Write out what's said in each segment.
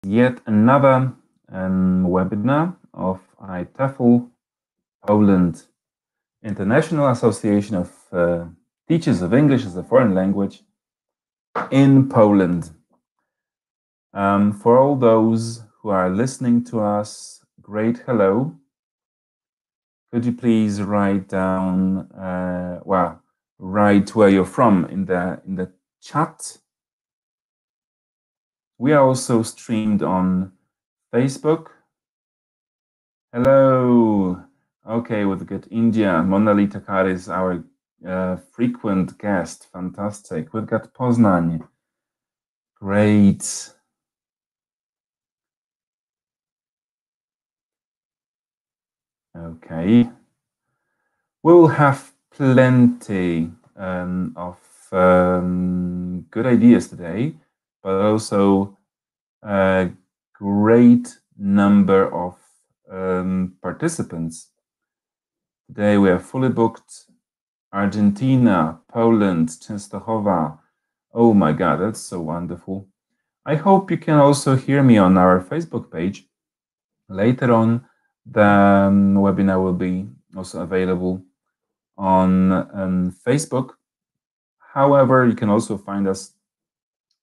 Yet another webinar of ITEFL Poland, International Association of Teachers of English as a Foreign Language in Poland. For all those who are listening to us, great hello. Could you please write down, write where you're from in the chat. We are also streamed on Facebook. Hello. Okay, with good India. Monali Takar is our frequent guest. Fantastic. We've got Poznań. Great. Okay. We'll have plenty of good ideas today, but also a great number of participants. Today we are fully booked. Argentina, Poland, Częstochowa. Oh my God, that's so wonderful. I hope you can also hear me on our Facebook page. Later on, the webinar will be also available on Facebook. However, you can also find us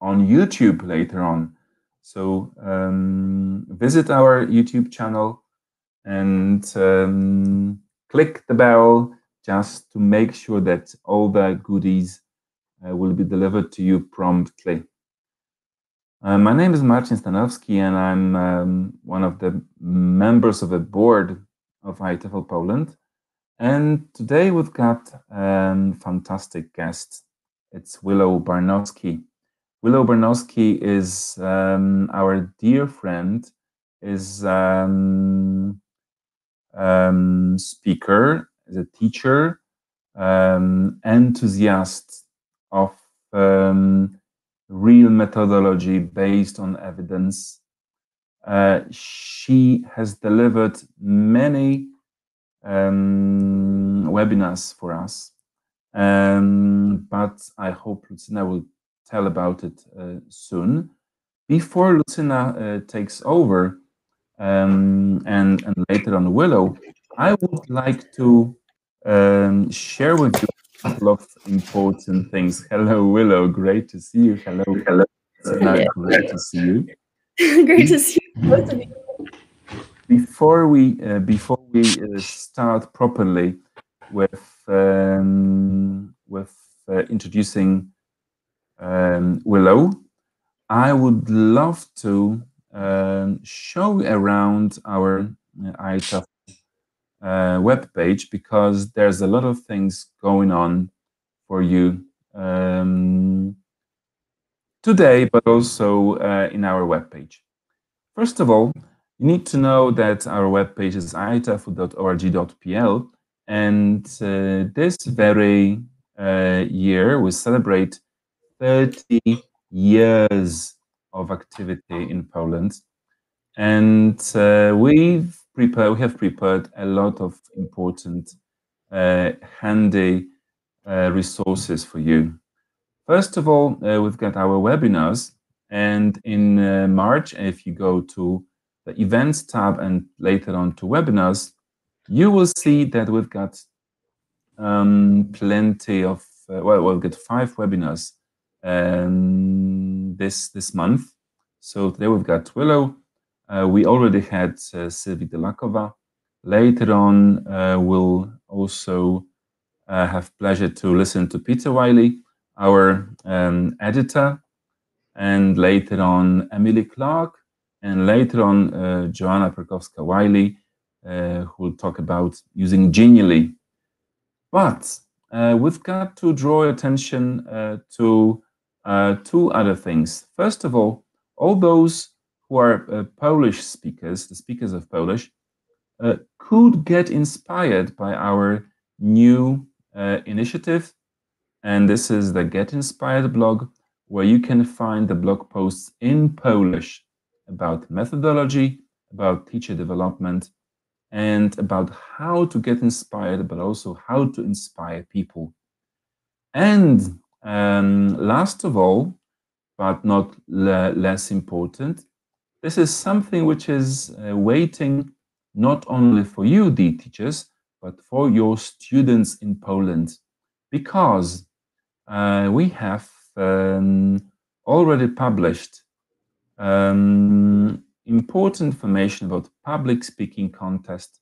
on YouTube later on. So visit our YouTube channel and click the bell just to make sure that all the goodies will be delivered to you promptly. My name is Marcin Stanowski, and I'm one of the members of the board of ITEFL Poland. And today we've got a fantastic guest. It's Willow Barnowski. Willow Barnowski is our dear friend, is speaker, is a teacher, enthusiast of real methodology based on evidence. She has delivered many webinars for us, but I hope Lucyna will tell about it soon. Before Lucyna takes over, and later on Willow, I would like to share with you a couple of important things. Hello, Willow. Great to see you. Hello. Lucyna, great to see you. Great to see you, both of you. Before we start properly with introducing Willow, I would love to show around our ITEFL web page, because there's a lot of things going on for you today, but also in our web page. First of all, you need to know that our web page is itefl.org.pl, and this very year we celebrate 30 years of activity in Poland, and we have prepared a lot of important handy resources for you. First of all, we've got our webinars, and in March, if you go to the events tab and later on to webinars, you will see that we've got plenty of we'll get 5 webinars this month. So today we've got Willow. We already had Sylvie Delakova. Later on, we'll also have pleasure to listen to Peter Wiley, our editor, and later on Emily Clark, and later on Joanna Perkowska-Wiley, who will talk about using Genially. But we've got to draw attention to 2 other things. First of all those who are Polish speakers, the speakers of Polish, could get inspired by our new initiative. And this is the Get Inspired blog, where you can find the blog posts in Polish about methodology, about teacher development, and about how to get inspired, but also how to inspire people. And last of all, but not less important, This is something which is waiting not only for you, dear teachers, but for your students in Poland, because we have already published important information about public speaking contest,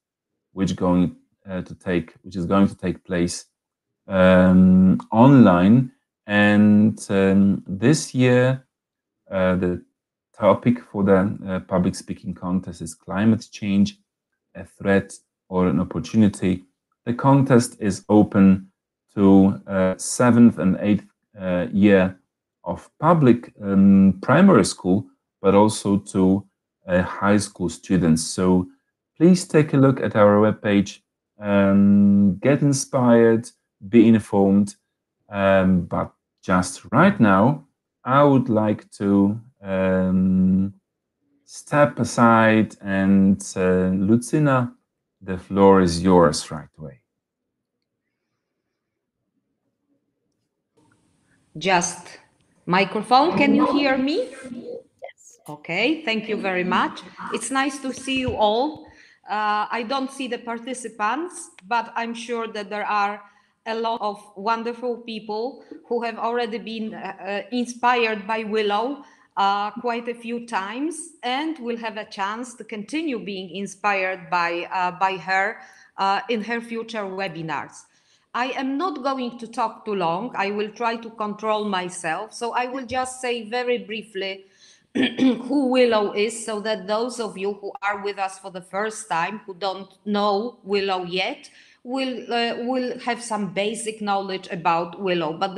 which is going to take place online, and this year the topic for the public speaking contest is climate change, a threat or an opportunity. The contest is open to seventh and eighth year of public primary school, but also to high school students. So please take a look at our webpage, get inspired, be informed. But just right now, I would like to step aside, and Lucina, the floor is yours right away. Just microphone. Can you hear me? Yes. Okay, thank you very much. It's nice to see you all. I don't see the participants, but I'm sure that there are a lot of wonderful people who have already been inspired by Willow quite a few times and will have a chance to continue being inspired by her in her future webinars. I am not going to talk too long. I will try to control myself. So I will just say very briefly who Willow is, so that those of you who are with us for the first time, who don't know Willow yet, will have some basic knowledge about Willow. But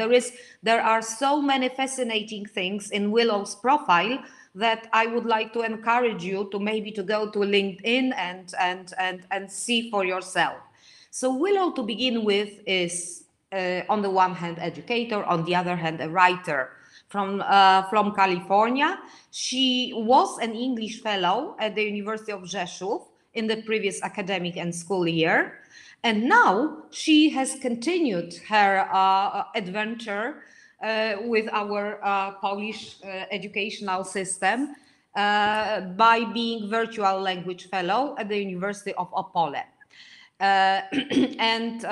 there are so many fascinating things in Willow's profile that I would like to encourage you to maybe to go to LinkedIn and see for yourself. So Willow, to begin with, is on the one hand educator, on the other hand a writer from California. She was an English fellow at the University of Rzeszów in the previous academic and school year. And now she has continued her adventure with our Polish educational system by being virtual language fellow at the University of Opole. And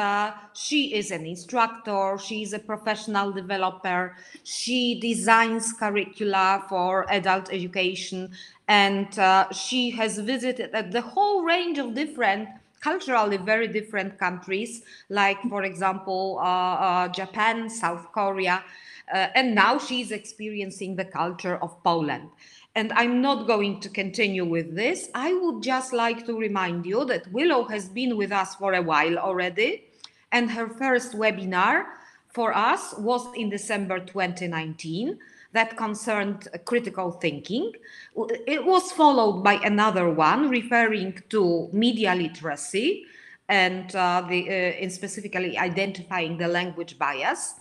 she is an instructor, she is a professional developer, she designs curricula for adult education, and she has visited the whole range of different culturally very different countries, like for example Japan, South Korea, and now she's experiencing the culture of Poland. And I'm not going to continue with this. I would just like to remind you that Willow has been with us for a while already, and her first webinar for us was in December 2019 that concerned critical thinking. It was followed by another one referring to media literacy and in specifically identifying the language bias.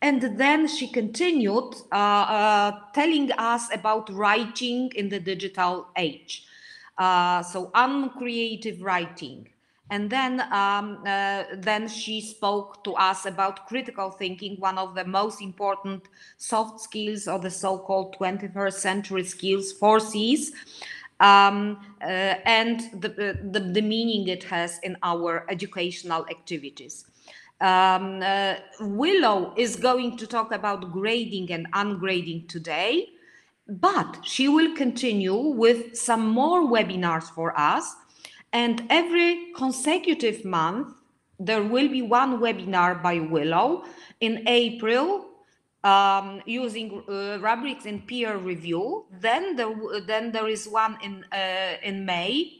And then she continued telling us about writing in the digital age. So uncreative writing. And then she spoke to us about critical thinking, one of the most important soft skills or the so-called 21st century skills, 4Cs, and the meaning it has in our educational activities. Willow is going to talk about grading and ungrading today, but she will continue with some more webinars for us. And every consecutive month, there will be one webinar by Willow in April using rubrics in peer review. Then there is one in May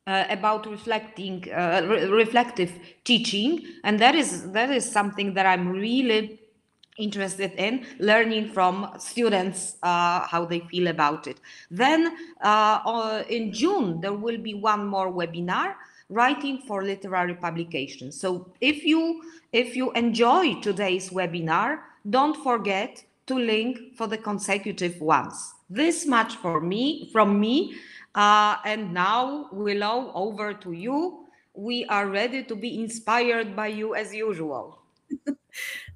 about reflective teaching, and that is something that I'm really interested in learning from students how they feel about it. Then in June there will be one more webinar, writing for literary publications. So if you enjoy today's webinar, don't forget to link for the consecutive ones. This much from me. And now, Willow, over to you. We are ready to be inspired by you as usual.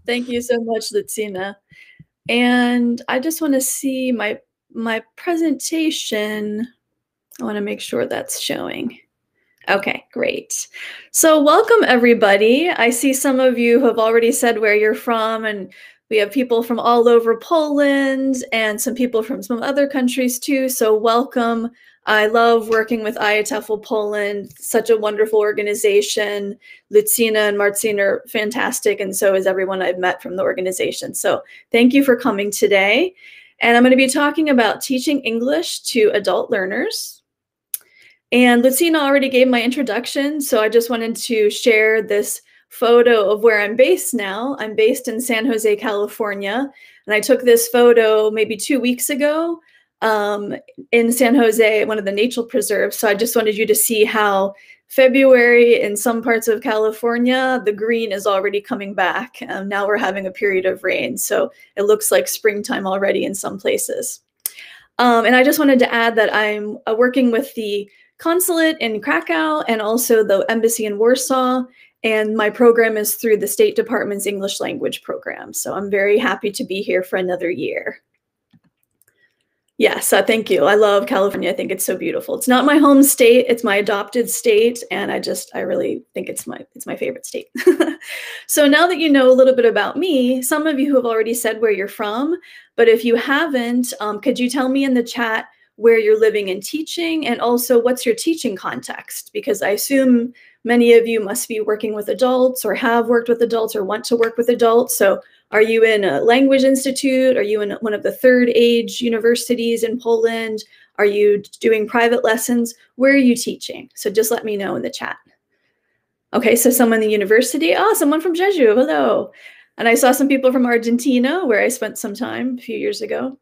Thank you so much, Lucina. And I just want to see my my presentation, I want to make sure that's showing. Okay, great. So welcome everybody. I see some of you have already said where you're from, and we have people from all over Poland and some people from some other countries too. So welcome. I love working with IATEFL Poland, such a wonderful organization. Lucina and Marcin are fantastic, and so is everyone I've met from the organization. So thank you for coming today. And I'm going to be talking about teaching English to adult learners. And Lucina already gave my introduction, so I just wanted to share this photo of where I'm based now. I'm based in San Jose, California, and I took this photo maybe 2 weeks ago in San Jose, one of the nature preserves. So I just wanted you to see how February in some parts of California, the green is already coming back. Now we're having a period of rain, so it looks like springtime already in some places. And I just wanted to add that I'm working with the consulate in Krakow and also the embassy in Warsaw. And my program is through the State Department's English language program. So I'm very happy to be here for another year. Yes, thank you. I love California. I think it's so beautiful. It's not my home state, it's my adopted state. And I really think it's my favorite state. So now that you know a little bit about me, some of you have already said where you're from, but if you haven't, could you tell me in the chat where you're living and teaching, and also what's your teaching context? Because I assume many of you must be working with adults or have worked with adults or want to work with adults. So are you in a language institute? Are you in one of the third age universities in Poland? Are you doing private lessons? Where are you teaching? So just let me know in the chat. Okay, so someone in the university. Oh, someone from Jeju, hello. And I saw some people from Argentina, where I spent some time a few years ago.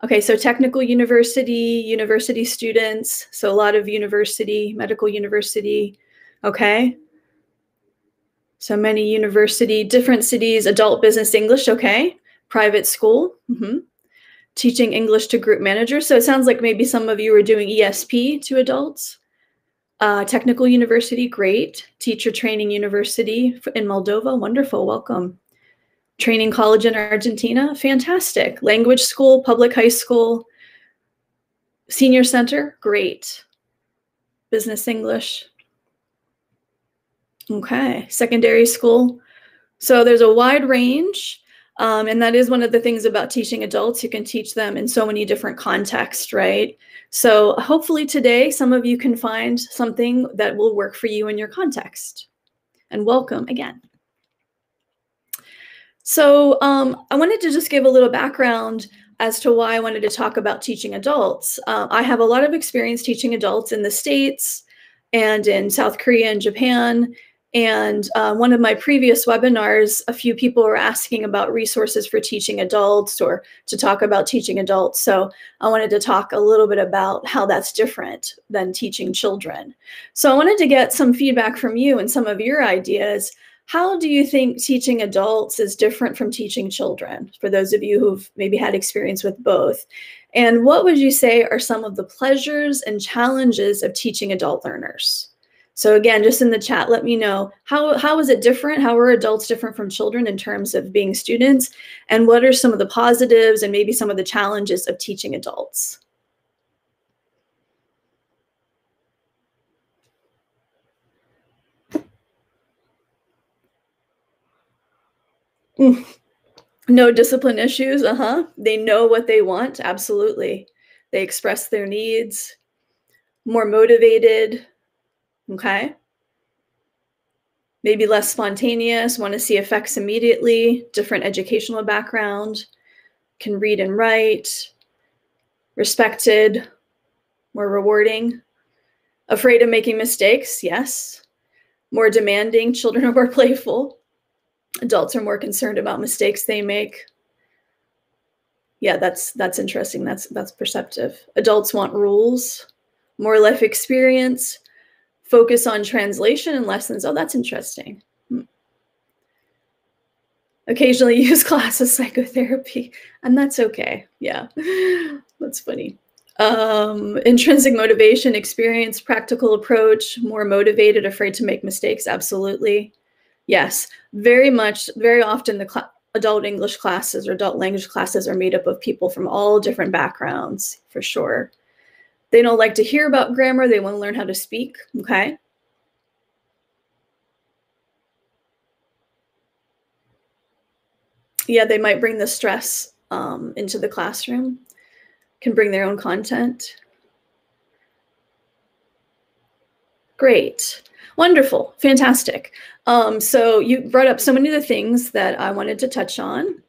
Okay, so technical university, university students, so a lot of university, medical university, okay. So many university, different cities, adult business English, okay. Private school, teaching English to group managers. So it sounds like maybe some of you are doing ESP to adults. Technical university, great. Teacher training university in Moldova, wonderful, welcome. Training college in Argentina, fantastic. Language school, public high school, senior center, great. Business English. Okay, secondary school. So there's a wide range, and that is one of the things about teaching adults. You can teach them in so many different contexts, right? So hopefully today, some of you can find something that will work for you in your context. And welcome again. So I wanted to just give a little background as to why I wanted to talk about teaching adults. I have a lot of experience teaching adults in the States and in South Korea and Japan. And one of my previous webinars, a few people were asking about resources for teaching adults or to talk about teaching adults. So I wanted to talk a little bit about how that's different than teaching children. So I wanted to get some feedback from you and some of your ideas. How do you think teaching adults is different from teaching children, for those of you who've maybe had experience with both? And what would you say are some of the pleasures and challenges of teaching adult learners? So again, just in the chat, let me know, how is it different? How are adults different from children in terms of being students? And what are some of the positives and maybe some of the challenges of teaching adults? No discipline issues, They know what they want, absolutely. They express their needs, more motivated, okay? Maybe less spontaneous, want to see effects immediately, different educational background, can read and write, respected, more rewarding, afraid of making mistakes, yes. More demanding, children are more playful. Adults are more concerned about mistakes they make. Yeah, that's interesting. That's perceptive. Adults want rules, more life experience, focus on translation and lessons. Oh, that's interesting. Occasionally use class as psychotherapy, and that's okay. Yeah, that's funny. Intrinsic motivation, experience, practical approach, more motivated, afraid to make mistakes. Absolutely. Yes, very much, very often adult English classes or adult language classes are made up of people from all different backgrounds, for sure. They don't like to hear about grammar. They want to learn how to speak, okay? Yeah, they might bring the stress into the classroom, can bring their own content. Great. Wonderful. Fantastic. So you brought up so many of the things that I wanted to touch on.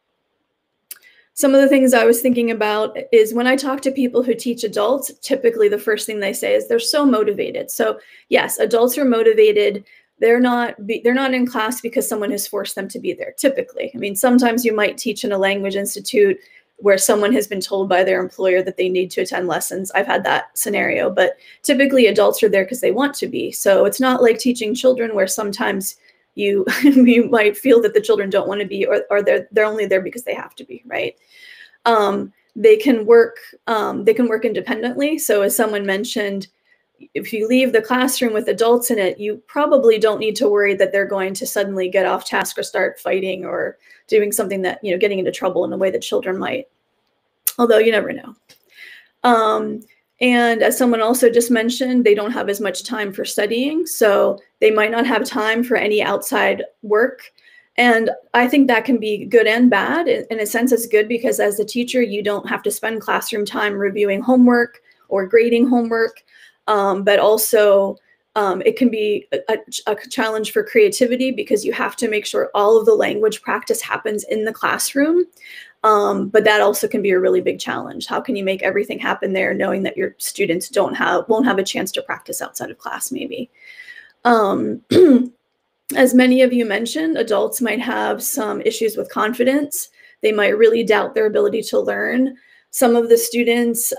Some of the things I was thinking about is when I talk to people who teach adults, typically the first thing they say is they're so motivated. So yes, adults are motivated. They're not in class because someone has forced them to be there, typically. I mean, sometimes you might teach in a language institute where someone has been told by their employer that they need to attend lessons. I've had that scenario, but typically adults are there because they want to be. So it's not like teaching children where sometimes you you might feel that the children don't want to be, or they're only there because they have to be, right? They can work independently. So as someone mentioned, if you leave the classroom with adults in it, you probably don't need to worry that they're going to suddenly get off task or start fighting or doing something that, getting into trouble in a way that children might, although you never know. And as someone also just mentioned, they don't have as much time for studying, so they might not have time for any outside work. And I think that can be good and bad. In a sense, it's good because as a teacher, you don't have to spend classroom time reviewing homework or grading homework. But also it can be a challenge for creativity because you have to make sure all of the language practice happens in the classroom. But that also can be a really big challenge. How can you make everything happen there knowing that your students won't have a chance to practice outside of class maybe? As many of you mentioned, adults might have some issues with confidence. They might really doubt their ability to learn. Some of the students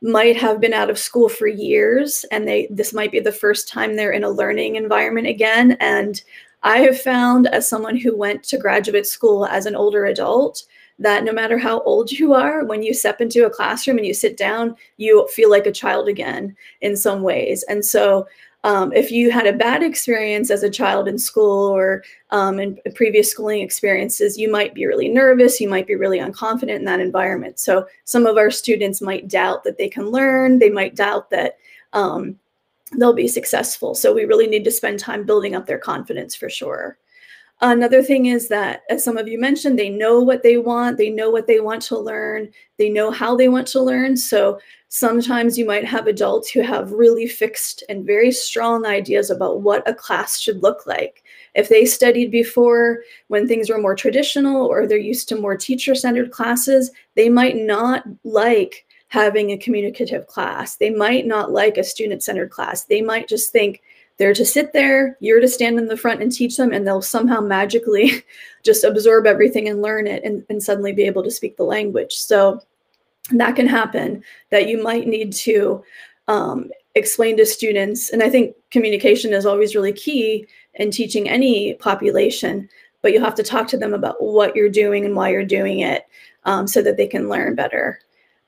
might have been out of school for years, and this might be the first time they're in a learning environment again. And I have found, as someone who went to graduate school as an older adult, that no matter how old you are, when you step into a classroom and you sit down, you feel like a child again in some ways. And so if you had a bad experience as a child in school or in previous schooling experiences, you might be really nervous, you might be really unconfident in that environment. So some of our students might doubt that they can learn, they might doubt that they'll be successful. So we really need to spend time building up their confidence for sure. Another thing is that, as some of you mentioned, they know what they want to learn, they know how they want to learn. So sometimes you might have adults who have really fixed and very strong ideas about what a class should look like. If they studied before when things were more traditional or they're used to more teacher-centered classes, they might not like having a communicative class. They might not like a student-centered class. They might just think they're to sit there, you're to stand in the front and teach them, and they'll somehow magically just absorb everything and learn it and suddenly be able to speak the language. So that can happen, that you might need to explain to students. And I think communication is always really key in teaching any population, but you have to talk to them about what you're doing and why you're doing it so that they can learn better.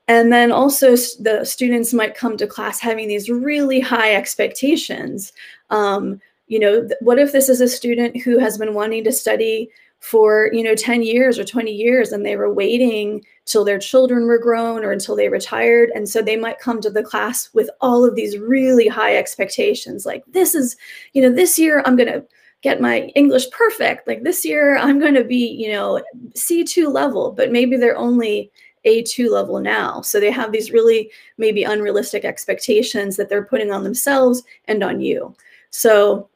And then also the students might come to class having these really high expectations. What if this is a student who has been wanting to study for 10 years or 20 years and they were waiting till their children were grown or until they retired, and so they might come to the class with all of these really high expectations, like this year I'm going to get my English perfect, like this year I'm going to be C2 level, but maybe they're only A2 level now. So they have these really maybe unrealistic expectations that they're putting on themselves and on you. So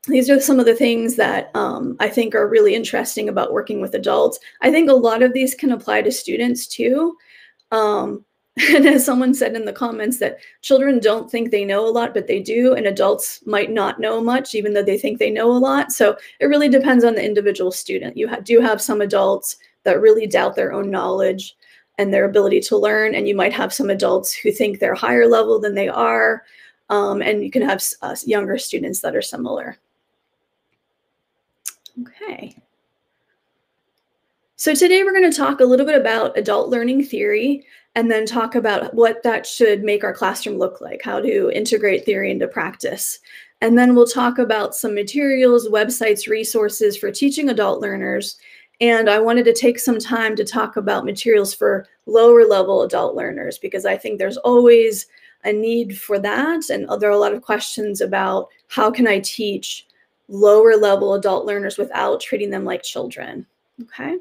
these are some of the things that I think are really interesting about working with adults. I think a lot of these can apply to students too. And as someone said in the comments, that children don't think they know a lot, but they do, and adults might not know much, even though they think they know a lot. So it really depends on the individual student. You do have some adults that really doubt their own knowledge and their ability to learn, and you might have some adults who think they're higher level than they are, and you can have younger students that are similar. Okay. So today we're going to talk a little bit about adult learning theory, and then talk about what that should make our classroom look like, how to integrate theory into practice. And then we'll talk about some materials, websites, resources for teaching adult learners, And I wanted to take some time to talk about materials for lower level adult learners, because I think there's always a need for that. And there are a lot of questions about how can I teach lower level adult learners without treating them like children, okay?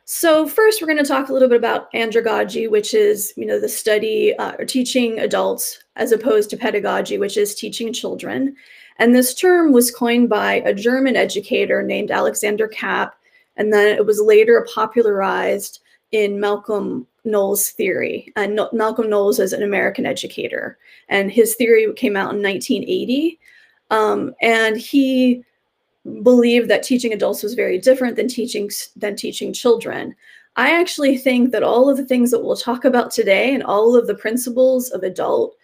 So first, we're going to talk a little bit about andragogy, which is, the study or teaching adults, as opposed to pedagogy, which is teaching children. And this term was coined by a German educator named Alexander Kapp, and then it was later popularized in Malcolm Knowles' theory. And Malcolm Knowles is an American educator, and his theory came out in 1980. And he believed that teaching adults was very different than teaching children. I actually think that all of the things that we'll talk about today and all of the principles of adult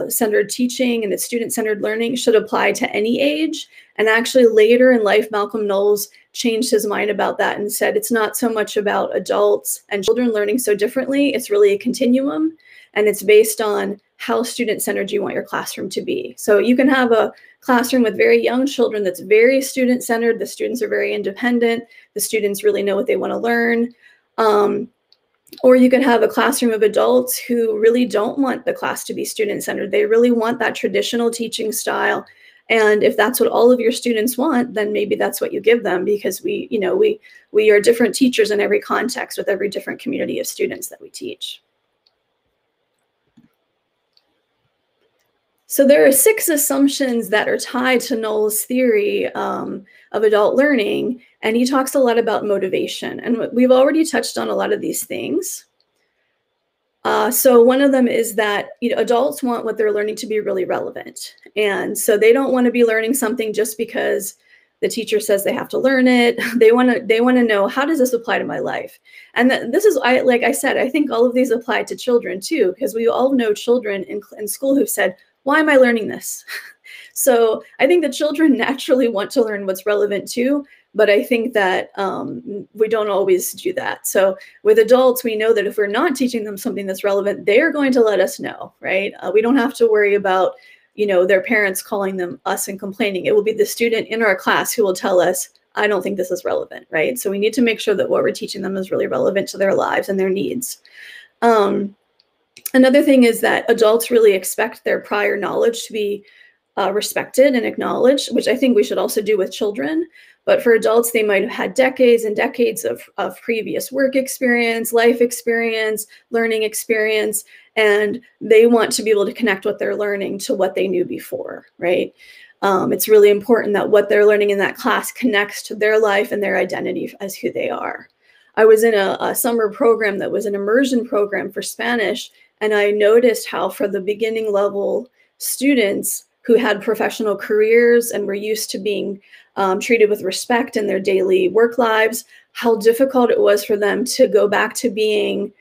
centered teaching and the student-centered learning should apply to any age. And actually later in life, Malcolm Knowles changed his mind about that and said it's not so much about adults and children learning so differently. It's really a continuum, and it's based on how student-centered you want your classroom to be. So you can have a classroom with very young children that's very student-centered. The students are very independent. The students really know what they want to learn. Or you could have a classroom of adults who really don't want the class to be student-centered. They really want that traditional teaching style. And if that's what all of your students want, then maybe that's what you give them, because we are different teachers in every context with every different community of students that we teach. So there are 6 assumptions that are tied to Knowles' theory of adult learning, and he talks a lot about motivation. And we've already touched on a lot of these things. So one of them is that adults want what they're learning to be really relevant. And so they don't want to be learning something just because the teacher says they have to learn it. They want to know, how does this apply to my life? And this is, like I said, I think all of these apply to children too, because we all know children in school who've said, why am I learning this? So I think the children naturally want to learn what's relevant too, but I think that we don't always do that. So with adults, we know that if we're not teaching them something that's relevant, they're going to let us know, right? We don't have to worry about, their parents calling them us and complaining. It will be the student in our class who will tell us, I don't think this is relevant, right? So we need to make sure that what we're teaching them is really relevant to their lives and their needs. Another thing is that adults really expect their prior knowledge to be respected and acknowledged, which I think we should also do with children. But for adults, they might have had decades and decades of previous work experience, life experience, learning experience, and they want to be able to connect what they're learning to what they knew before, right? It's really important that what they're learning in that class connects to their life and their identity as who they are. I was in a summer program that was an immersion program for Spanish, and I noticed how for the beginning level students who had professional careers and were used to being treated with respect in their daily work lives, how difficult it was for them to go back to being,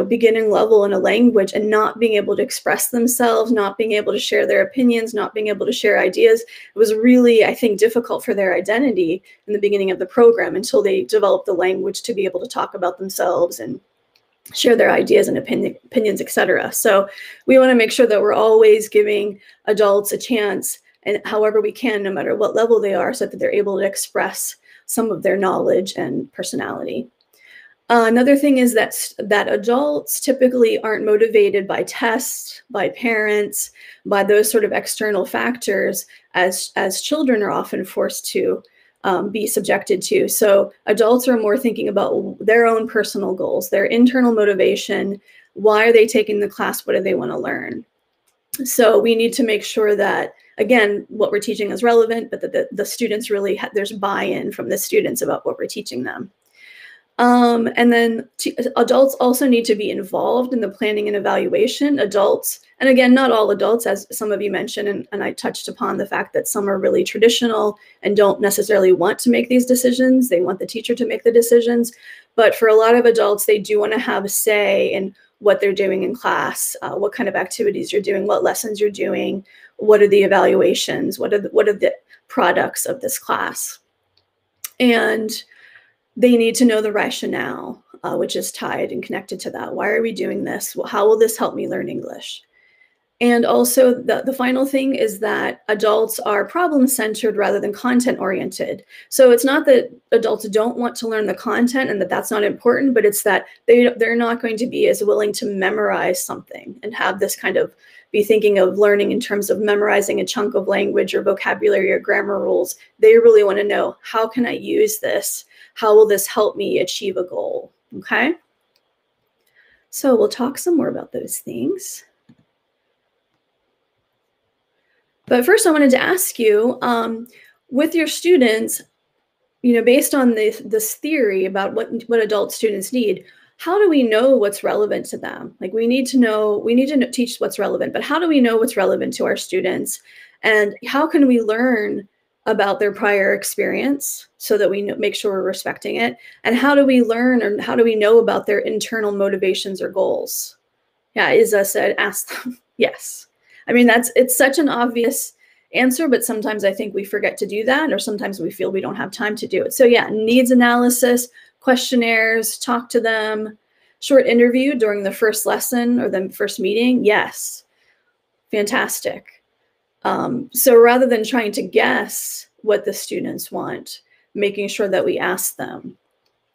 beginning level in a language and not being able to express themselves, not being able to share their opinions, not being able to share ideas. It was really, I think, difficult for their identity in the beginning of the program until they developed the language to be able to talk about themselves and share their ideas and opinions, etc. So we want to make sure that we're always giving adults a chance, and however we can, no matter what level they are, so that they're able to express some of their knowledge and personality. Another thing is that adults typically aren't motivated by tests, by parents, by those sort of external factors as children are often forced to be subjected to. So adults are more thinking about their own personal goals, their internal motivation. Why are they taking the class? What do they want to learn? So we need to make sure that, again, what we're teaching is relevant, but that the students really, there's buy-in from the students about what we're teaching them. And then adults also need to be involved in the planning and evaluation. Adults, and again, not all adults, as some of you mentioned, and I touched upon the fact that some are really traditional and don't necessarily want to make these decisions. They want the teacher to make the decisions. But for a lot of adults, they do want to have a say in what they're doing in class, what kind of activities you're doing, what lessons you're doing, what are the evaluations, what are the products of this class. And they need to know the rationale, which is tied and connected to that. Why are we doing this? Well, how will this help me learn English? And also the final thing is that adults are problem-centered rather than content-oriented. So it's not that adults don't want to learn the content and that that's not important, but it's that they're not going to be as willing to memorize something and have this kind of be thinking of learning in terms of memorizing a chunk of language or vocabulary or grammar rules. They really want to know, how can I use this? How will this help me achieve a goal? Okay. So we'll talk some more about those things. But first, I wanted to ask you, with your students, you know, based on this theory about what adult students need, how do we know what's relevant to them? Like we need to teach what's relevant, but how do we know what's relevant to our students? And how can we learn about their prior experience so that we make sure we're respecting it? And how do we learn, or how do we know about their internal motivations or goals? Yeah, Isa said, ask them. Yes. I mean, it's such an obvious answer, but sometimes I think we forget to do that, or sometimes we feel we don't have time to do it. So yeah, needs analysis, questionnaires, talk to them, short interview during the first lesson or the first meeting. Yes, fantastic. So rather than trying to guess what the students want, making sure that we ask them.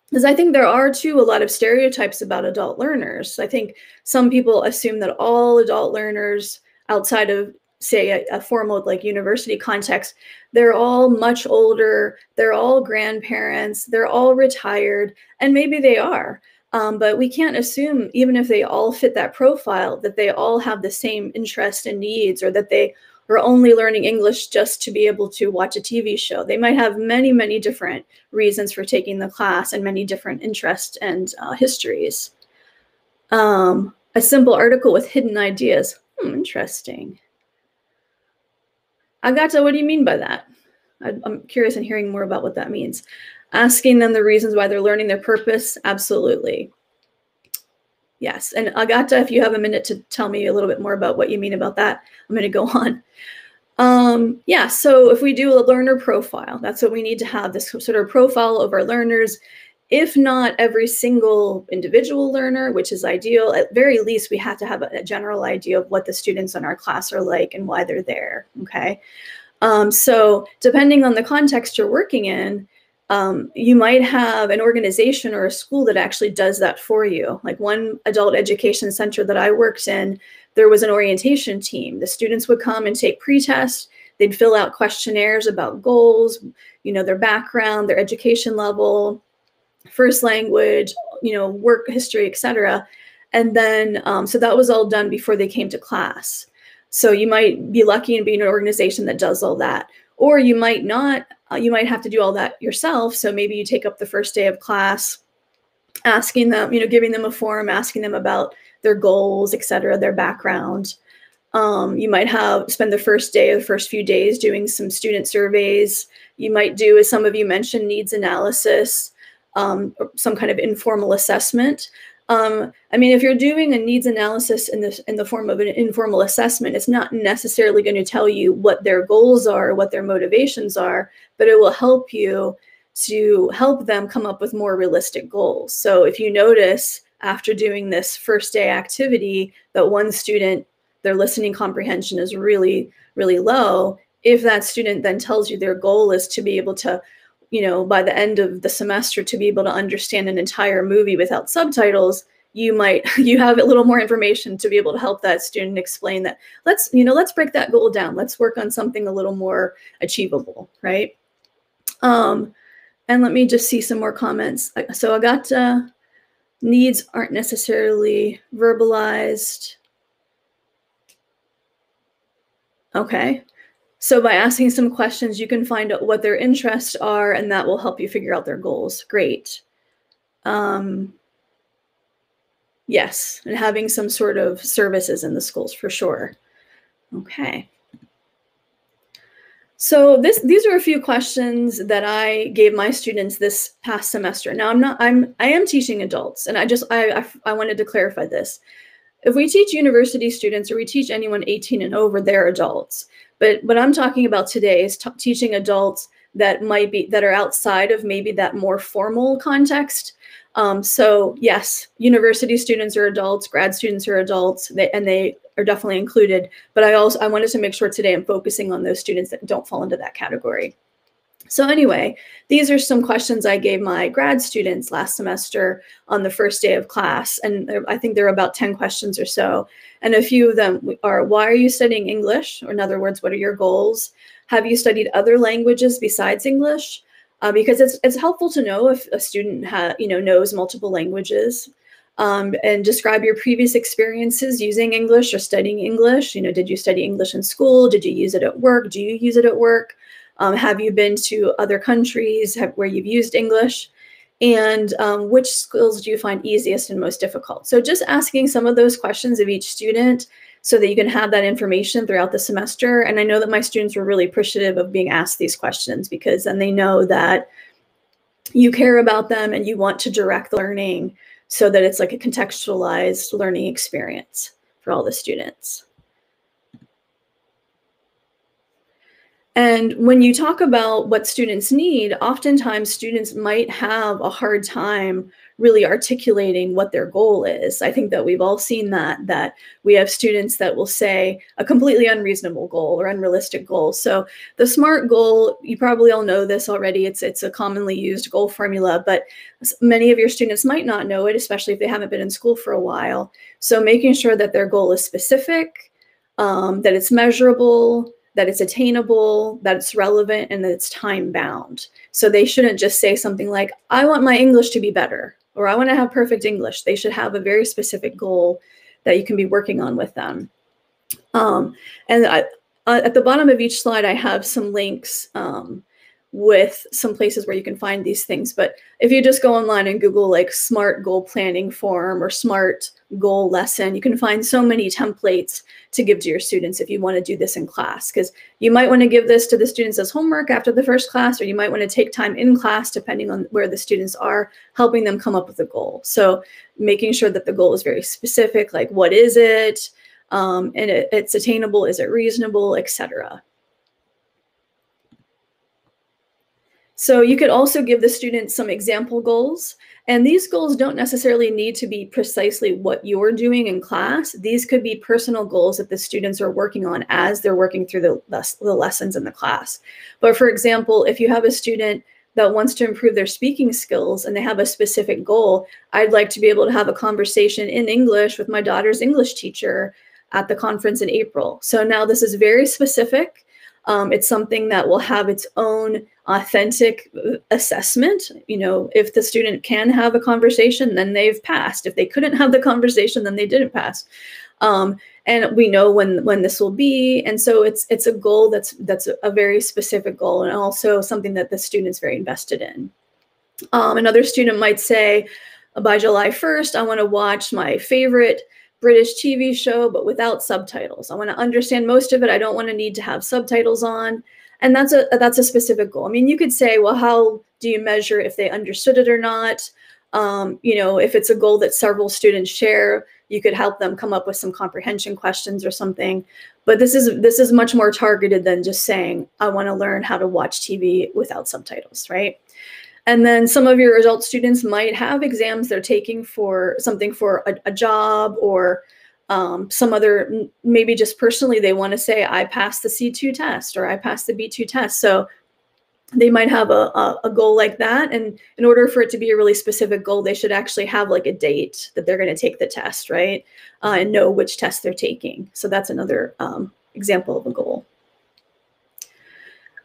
Because I think there are too a lot of stereotypes about adult learners. I think some people assume that all adult learners outside of, say, a formal like university context, they're all much older, they're all grandparents, they're all retired, and maybe they are. But we can't assume, even if they all fit that profile, that they all have the same interests and needs, or that they are only learning English just to be able to watch a TV show. They might have many, many different reasons for taking the class and many different interests and histories. A simple article with hidden ideas. Interesting. Agata, what do you mean by that? I'm curious in hearing more about what that means. Asking them the reasons why they're learning, their purpose. Absolutely. Yes. And Agata, if you have a minute to tell me a little bit more about what you mean about that, I'm going to go on. Yeah, so if we do a learner profile, that's what we need to have, this sort of profile of our learners. If not every single individual learner, which is ideal, at very least, we have to have a general idea of what the students in our class are like and why they're there, okay? So depending on the context you're working in, you might have an organization or a school that actually does that for you. Like one adult education center that I worked in, there was an orientation team. The students would come and take pre-tests. They'd fill out questionnaires about goals, you know, their background, their education level, first language, you know, work history, etc. And then, so that was all done before they came to class. So you might be lucky and be in an organization that does all that, or you might not. You might have to do all that yourself. So maybe you take up the first day of class, asking them, you know, giving them a form, asking them about their goals, etc., their background. You might spend the first day or the first few days doing some student surveys. You might do, as some of you mentioned, needs analysis. Some kind of informal assessment. I mean, if you're doing a needs analysis in the form of an informal assessment, it's not necessarily going to tell you what their goals are, what their motivations are, but it will help you to help them come up with more realistic goals. So if you notice after doing this first day activity that one student, their listening comprehension is really, really low, if that student then tells you their goal is to be able to, you know, by the end of the semester to be able to understand an entire movie without subtitles, you have a little more information to be able to help that student explain that, let's break that goal down. Let's work on something a little more achievable, right? And let me just see some more comments. So Agata, needs aren't necessarily verbalized. Okay. So by asking some questions, you can find out what their interests are, and that will help you figure out their goals. Great. Yes, and having some sort of services in the schools for sure. Okay. So these are a few questions that I gave my students this past semester. Now I am teaching adults, and I wanted to clarify this. If we teach university students or we teach anyone 18 and over, they're adults. But what I'm talking about today is teaching adults that are outside of maybe that more formal context. So yes, university students are adults, grad students are adults, and they are definitely included, but I wanted to make sure today I'm focusing on those students that don't fall into that category. So anyway, these are some questions I gave my grad students last semester on the first day of class. And I think there are about 10 questions or so. And a few of them are, why are you studying English? Or in other words, what are your goals? Have you studied other languages besides English? Because it's helpful to know if a student knows multiple languages. And describe your previous experiences using English or studying English. Did you study English in school? Did you use it at work? Do you use it at work? Have you been to other countries where you've used English? And which skills do you find easiest and most difficult? So just asking some of those questions of each student so that you can have that information throughout the semester. And I know that my students were really appreciative of being asked these questions, because then they know that you care about them and you want to direct the learning so that it's like a contextualized learning experience for all the students. And when you talk about what students need, oftentimes students might have a hard time really articulating what their goal is. I think that we've all seen that we have students that will say a completely unreasonable goal or unrealistic goal. So the SMART goal, you probably all know this already. It's a commonly used goal formula, but many of your students might not know it, especially if they haven't been in school for a while. So making sure that their goal is specific, that it's measurable, that it's attainable, that it's relevant, and that it's time bound. So they shouldn't just say something like, I want my English to be better, or I want to have perfect English. They should have a very specific goal that you can be working on with them. At the bottom of each slide, I have some links with some places where you can find these things. But if you just go online and Google like SMART goal planning form or SMART goal lesson, you can find so many templates to give to your students if you want to do this in class, because you might want to give this to the students as homework after the first class, or you might want to take time in class depending on where the students are, helping them come up with a goal. So making sure that the goal is very specific, like what is it, and it's attainable, is it reasonable, etc. So you could also give the students some example goals. And these goals don't necessarily need to be precisely what you're doing in class. These could be personal goals that the students are working on as they're working through the lessons in the class. But for example, if you have a student that wants to improve their speaking skills and they have a specific goal, I'd like to be able to have a conversation in English with my daughter's English teacher at the conference in April. So now this is very specific. It's something that will have its own authentic assessment. If the student can have a conversation, then they've passed. If they couldn't have the conversation, then they didn't pass. And we know when this will be. And so it's a goal that's a very specific goal, and also something that the student's very invested in. Another student might say, by July 1st, I want to watch my favorite British TV show, but without subtitles. I want to understand most of it. I don't want to need to have subtitles on. And that's a specific goal. I mean, you could say, well, how do you measure if they understood it or not? If it's a goal that several students share, you could help them come up with some comprehension questions or something. But this is much more targeted than just saying, I want to learn how to watch TV without subtitles, right? And then some of your adult students might have exams they're taking for something for a job, or some other, maybe just personally, they want to say, I passed the C2 test or I passed the B2 test. So they might have a goal like that. And in order for it to be a really specific goal, they should actually have like a date that they're going to take the test, right? And know which test they're taking. So that's another example of a goal.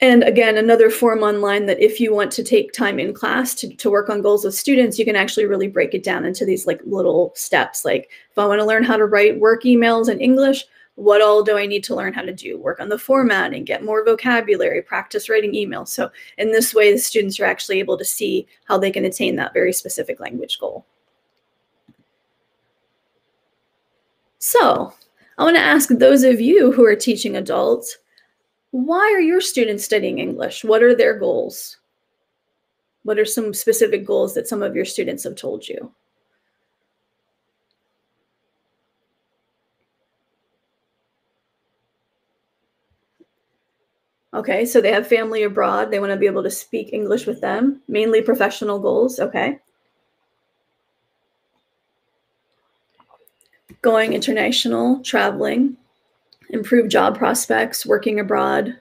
And again, another form online that if you want to take time in class to work on goals with students, you can actually really break it down into these like little steps. Like if I want to learn how to write work emails in English, what all do I need to learn how to do? Work on the formatting, get more vocabulary, practice writing emails. So in this way, the students are actually able to see how they can attain that very specific language goal. So I want to ask those of you who are teaching adults, why are your students studying English? What are their goals? What are some specific goals that some of your students have told you? Okay, so they have family abroad. They want to be able to speak English with them, mainly professional goals. Okay. going international, traveling, improve job prospects, working abroad,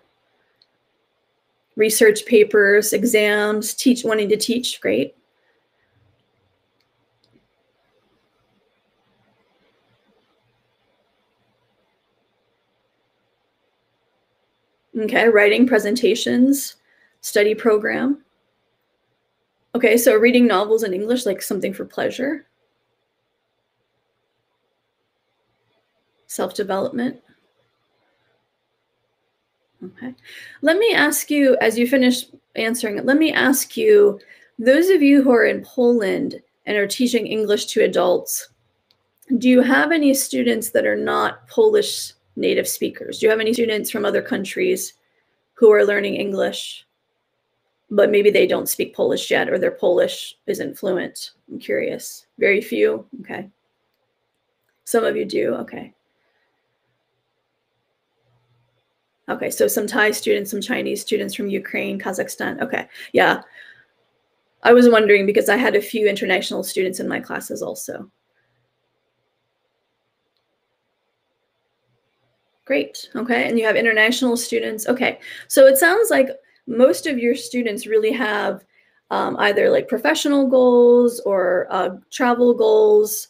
research papers, exams, wanting to teach, great. Okay, writing presentations, study program. Okay, so reading novels in English, like something for pleasure. Self-development. Okay. Let me ask you, as you finish answering it, let me ask you, those of you who are in Poland and are teaching English to adults, do you have any students that are not Polish native speakers? Do you have any students from other countries who are learning English, but maybe they don't speak Polish yet, or their Polish isn't fluent? I'm curious. Very few? Okay. Some of you do? Okay. Okay, so some Thai students, some Chinese students from Ukraine, Kazakhstan. Okay, yeah. I was wondering because I had a few international students in my classes also. Great, okay, and you have international students. Okay, so it sounds like most of your students really have either like professional goals or travel goals,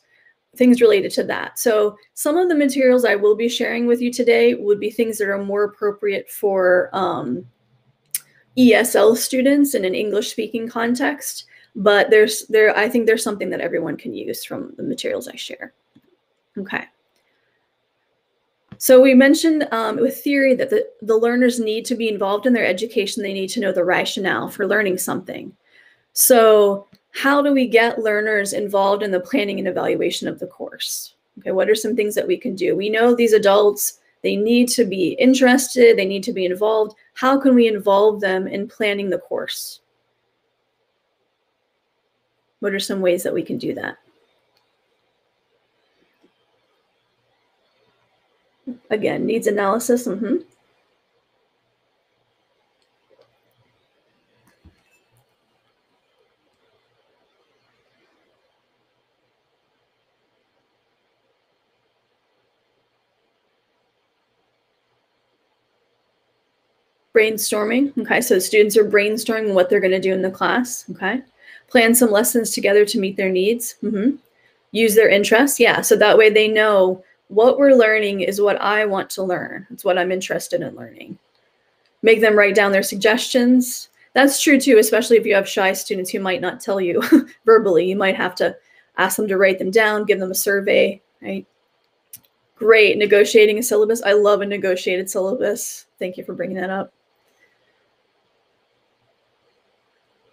things related to that. So some of the materials I will be sharing with you today would be things that are more appropriate for ESL students in an English speaking context, but I think there's something that everyone can use from the materials I share. Okay. So we mentioned with theory that the learners need to be involved in their education. They need to know the rationale for learning something. So how do we get learners involved in the planning and evaluation of the course? Okay, what are some things that we can do? We know these adults, they need to be interested, they need to be involved. How can we involve them in planning the course? What are some ways that we can do that? Again, needs analysis. Brainstorming. Okay, so students are brainstorming what they're going to do in the class. Okay, plan some lessons together to meet their needs. Use their interests. Yeah, so that way they know what we're learning is what I want to learn. It's what I'm interested in learning. Make them write down their suggestions. That's true too, especially if you have shy students who might not tell you verbally. You might have to ask them to write them down, give them a survey, right? Great, negotiating a syllabus. I love a negotiated syllabus. Thank you for bringing that up.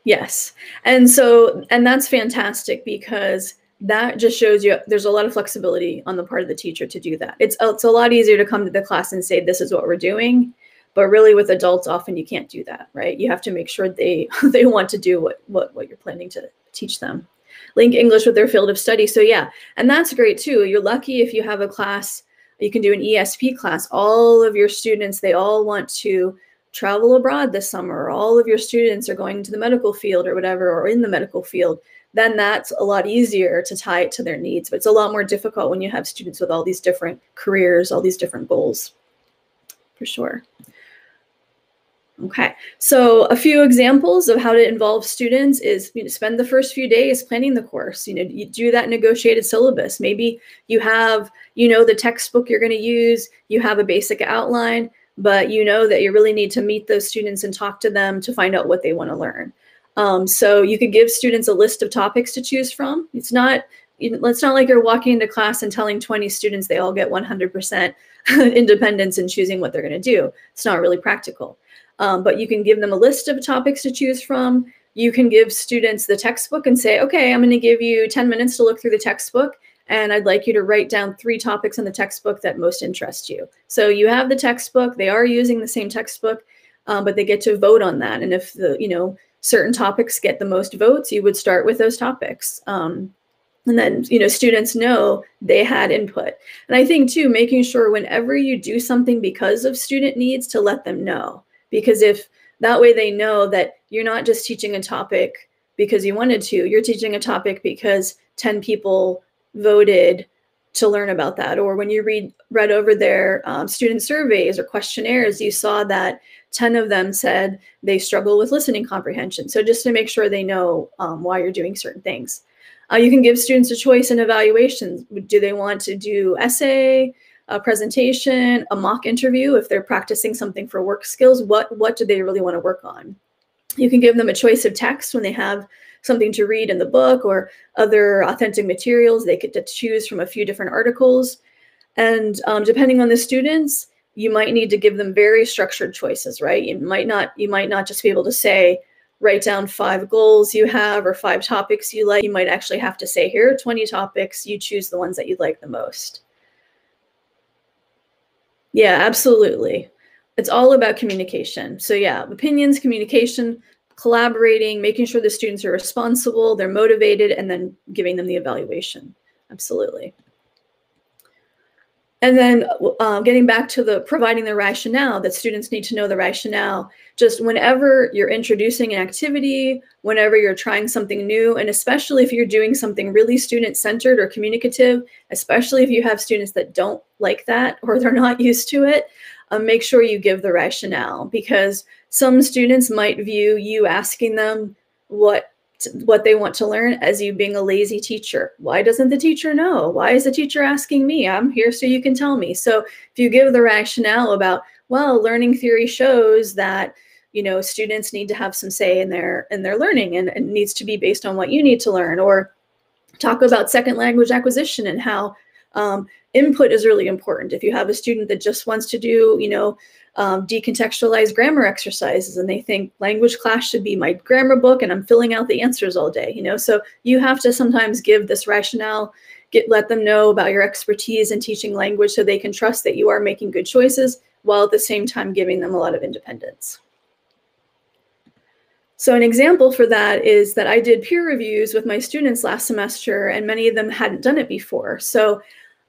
Yes, and that's fantastic because that just shows you there's a lot of flexibility on the part of the teacher to do that. It's a lot easier to come to the class and say, this is what we're doing. But really with adults, often you can't do that, right? You have to make sure they want to do what you're planning to teach them. Link English with their field of study. So yeah, and that's great too. You're lucky if you have a class, you can do an ESP class. All of your students, they all want to travel abroad this summer. All of your students are going to the medical field or whatever, or in the medical field. Then that's a lot easier to tie it to their needs. But it's a lot more difficult when you have students with all these different careers, all these different goals, for sure. Okay, so a few examples of how to involve students is, spend the first few days planning the course. You do that negotiated syllabus. Maybe you have, the textbook you're going to use, you have a basic outline, but you know that you really need to meet those students and talk to them to find out what they want to learn. So you could give students a list of topics to choose from. It's not like you're walking into class and telling 20 students they all get 100% independence in choosing what they're going to do. It's not really practical. But you can give them a list of topics to choose from. You can give students the textbook and say, okay, I'm going to give you 10 minutes to look through the textbook, and I'd like you to write down 3 topics in the textbook that most interest you. So you have the textbook, they are using the same textbook, but they get to vote on that. And if certain topics get the most votes, you would start with those topics. And then, students know they had input. And I think too, making sure whenever you do something because of student needs, to let them know. Because if that way they know that you're not just teaching a topic because you wanted to, you're teaching a topic because 10 people voted to learn about that. Or when you read over their student surveys or questionnaires, you saw that 10 of them said they struggle with listening comprehension. So just to make sure they know why you're doing certain things. You can give students a choice in evaluations. Do they want to do essay, a presentation, a mock interview? If they're practicing something for work skills, what do they really want to work on? You can give them a choice of text when they have something to read in the book or other authentic materials. They get to choose from a few different articles. And depending on the students, you might need to give them very structured choices, right? You might not just be able to say, write down 5 goals you have or 5 topics you like. You might actually have to say, here are 20 topics. You choose the ones that you like the most. Yeah, absolutely. It's all about communication. So yeah, opinions, communication, collaborating, making sure the students are responsible, they're motivated, and then giving them the evaluation. Absolutely. And then getting back to the providing the rationale, that students need to know the rationale. Just whenever you're introducing an activity, whenever you're trying something new, and especially if you're doing something really student-centered or communicative, especially if you have students that don't like that or they're not used to it, make sure you give the rationale, because some students might view you asking them what they want to learn as you being a lazy teacher. Why doesn't the teacher know? Why is the teacher asking me? I'm here so you can tell me. So if you give the rationale about, well, learning theory shows that, you know, students need to have some say in their learning, and it needs to be based on what you need to learn, or talk about second language acquisition and how input is really important. If you have a student that just wants to do, you know, decontextualize grammar exercises, and they think language class should be my grammar book and I'm filling out the answers all day, you know, so you have to sometimes give this rationale, let them know about your expertise in teaching language so they can trust that you are making good choices, while at the same time giving them a lot of independence. So an example for that is that I did peer reviews with my students last semester, and many of them hadn't done it before. So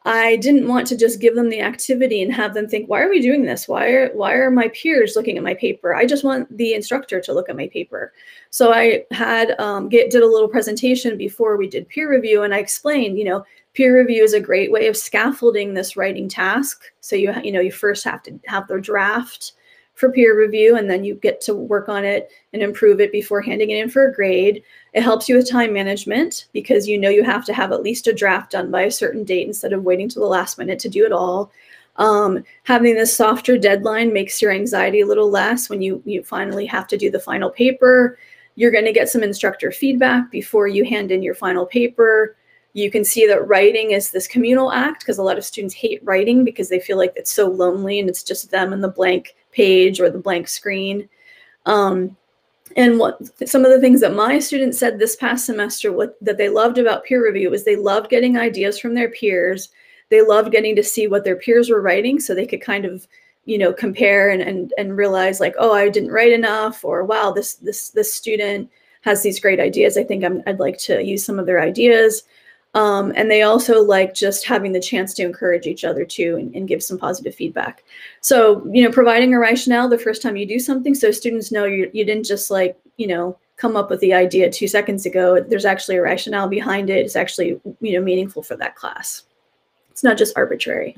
I didn't want to just give them the activity and have them think, why are we doing this? Why are my peers looking at my paper? I just want the instructor to look at my paper. So I had did a little presentation before we did peer review, and I explained, you know, peer review is a great way of scaffolding this writing task. So you first have to have the draft for peer review, and then you get to work on it and improve it before handing it in for a grade. It helps you with time management, because you know you have to have at least a draft done by a certain date instead of waiting till the last minute to do it all. Having this softer deadline makes your anxiety a little less when you finally have to do the final paper. You're going to get some instructor feedback before you hand in your final paper. You can see that writing is this communal act, because a lot of students hate writing because they feel like it's so lonely and it's just them and the blank page or the blank screen. And some of the things that my students said this past semester that they loved about peer review was they loved getting ideas from their peers. They loved getting to see what their peers were writing, so they could kind of, you know, compare and realize, like, oh, I didn't write enough, or wow, this student has these great ideas. I think I'd like to use some of their ideas. And they also like just having the chance to encourage each other too, and give some positive feedback. So, you know, providing a rationale the first time you do something, so students know you didn't just, like, you know, come up with the idea 2 seconds ago. There's actually a rationale behind it. It's actually, you know, meaningful for that class. It's not just arbitrary.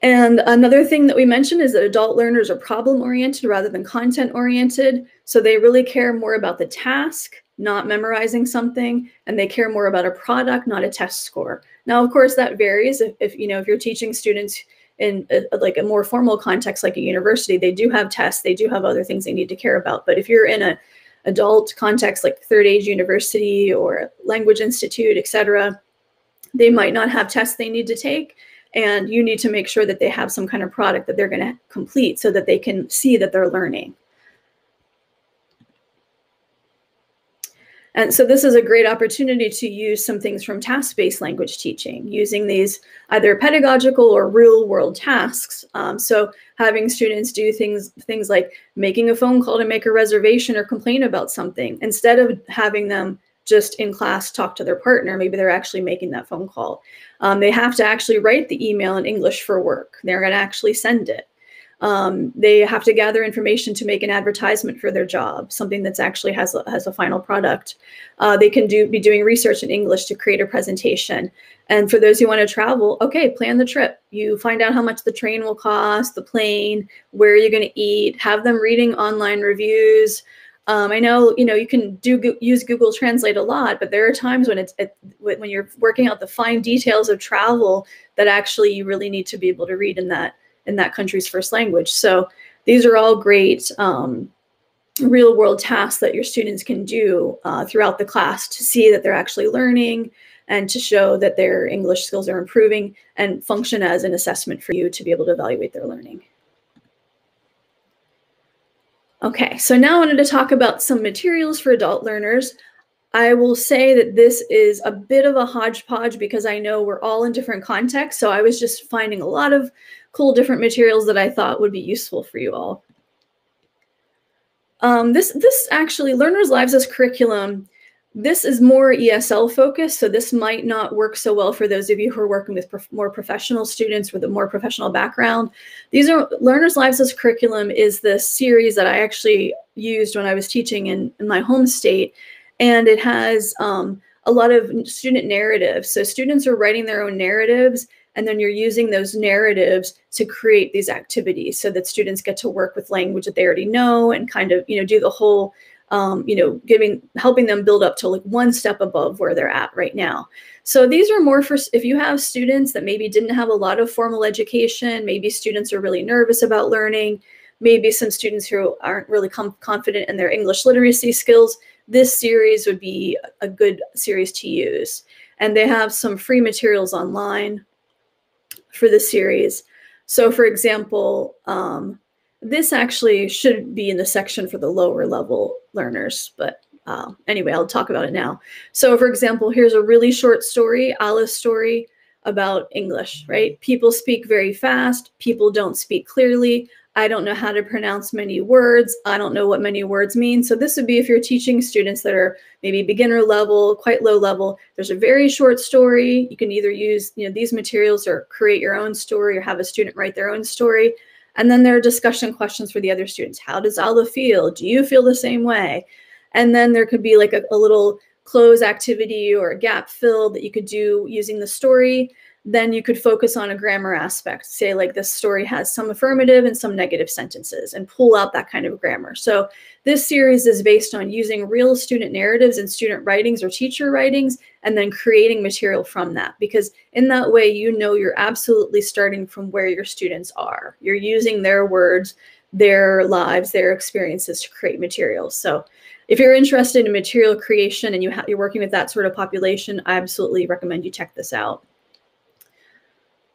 And another thing that we mentioned is that adult learners are problem-oriented rather than content-oriented. So they really care more about the task, not memorizing something, and they care more about a product, not a test score. Now, of course, that varies. If you're teaching students in like a more formal context, like a university, they do have tests, they do have other things they need to care about. But if you're in an adult context, like third age university or language institute, etc., they might not have tests they need to take. And you need to make sure that they have some kind of product that they're going to complete so that they can see that they're learning. And so this is a great opportunity to use some things from task-based language teaching, using these either pedagogical or real-world tasks. So having students do things like making a phone call to make a reservation or complain about something, instead of having them just in class talk to their partner. Maybe they're actually making that phone call. They have to actually write the email in English for work. They're going to actually send it. They have to gather information to make an advertisement for their job, something that's actually has a final product. They can be doing research in English to create a presentation. And for those who want to travel, okay, plan the trip. You find out how much the train will cost, the plane, where you're going to eat, have them reading online reviews. I know, you can use Google Translate a lot, but there are times when when you're working out the fine details of travel that actually you really need to be able to read in that country's first language. So these are all great real world tasks that your students can do throughout the class to see that they're actually learning and to show that their English skills are improving and function as an assessment for you to be able to evaluate their learning. Okay, so now I wanted to talk about some materials for adult learners. I will say that this is a bit of a hodgepodge because I know we're all in different contexts. So I was just finding a lot of cool different materials that I thought would be useful for you all. This actually, Learners' Lives as Curriculum, this is more ESL focused. So this might not work so well for those of you who are working with more professional students with a more professional background. These are Learners' Lives as Curriculum is the series that I actually used when I was teaching in my home state. And it has a lot of student narratives. So students are writing their own narratives, and then you're using those narratives to create these activities so that students get to work with language that they already know and kind of, do the whole, helping them build up to like one step above where they're at right now. So these are more for if you have students that maybe didn't have a lot of formal education, maybe students are really nervous about learning, maybe some students who aren't really confident in their English literacy skills, this series would be a good series to use. And they have some free materials online for this series. So for example, this actually should be in the section for the lower level learners, but anyway, I'll talk about it now. So for example, here's a really short story, Alice's story about English, right? People speak very fast. People don't speak clearly. I don't know how to pronounce many words. I don't know what many words mean. So this would be if you're teaching students that are maybe beginner level, quite low level. There's a very short story. You can either use these materials or create your own story or have a student write their own story. And then there are discussion questions for the other students. How does Alba feel? Do you feel the same way? And then there could be like a little close activity or a gap fill that you could do using the story. Then you could focus on a grammar aspect. Say like this story has some affirmative and some negative sentences and pull out that kind of grammar. So this series is based on using real student narratives and student writings or teacher writings and then creating material from that. Because in that way, you're absolutely starting from where your students are. You're using their words, their lives, their experiences to create materials. So if you're interested in material creation and you're working with that sort of population, I absolutely recommend you check this out.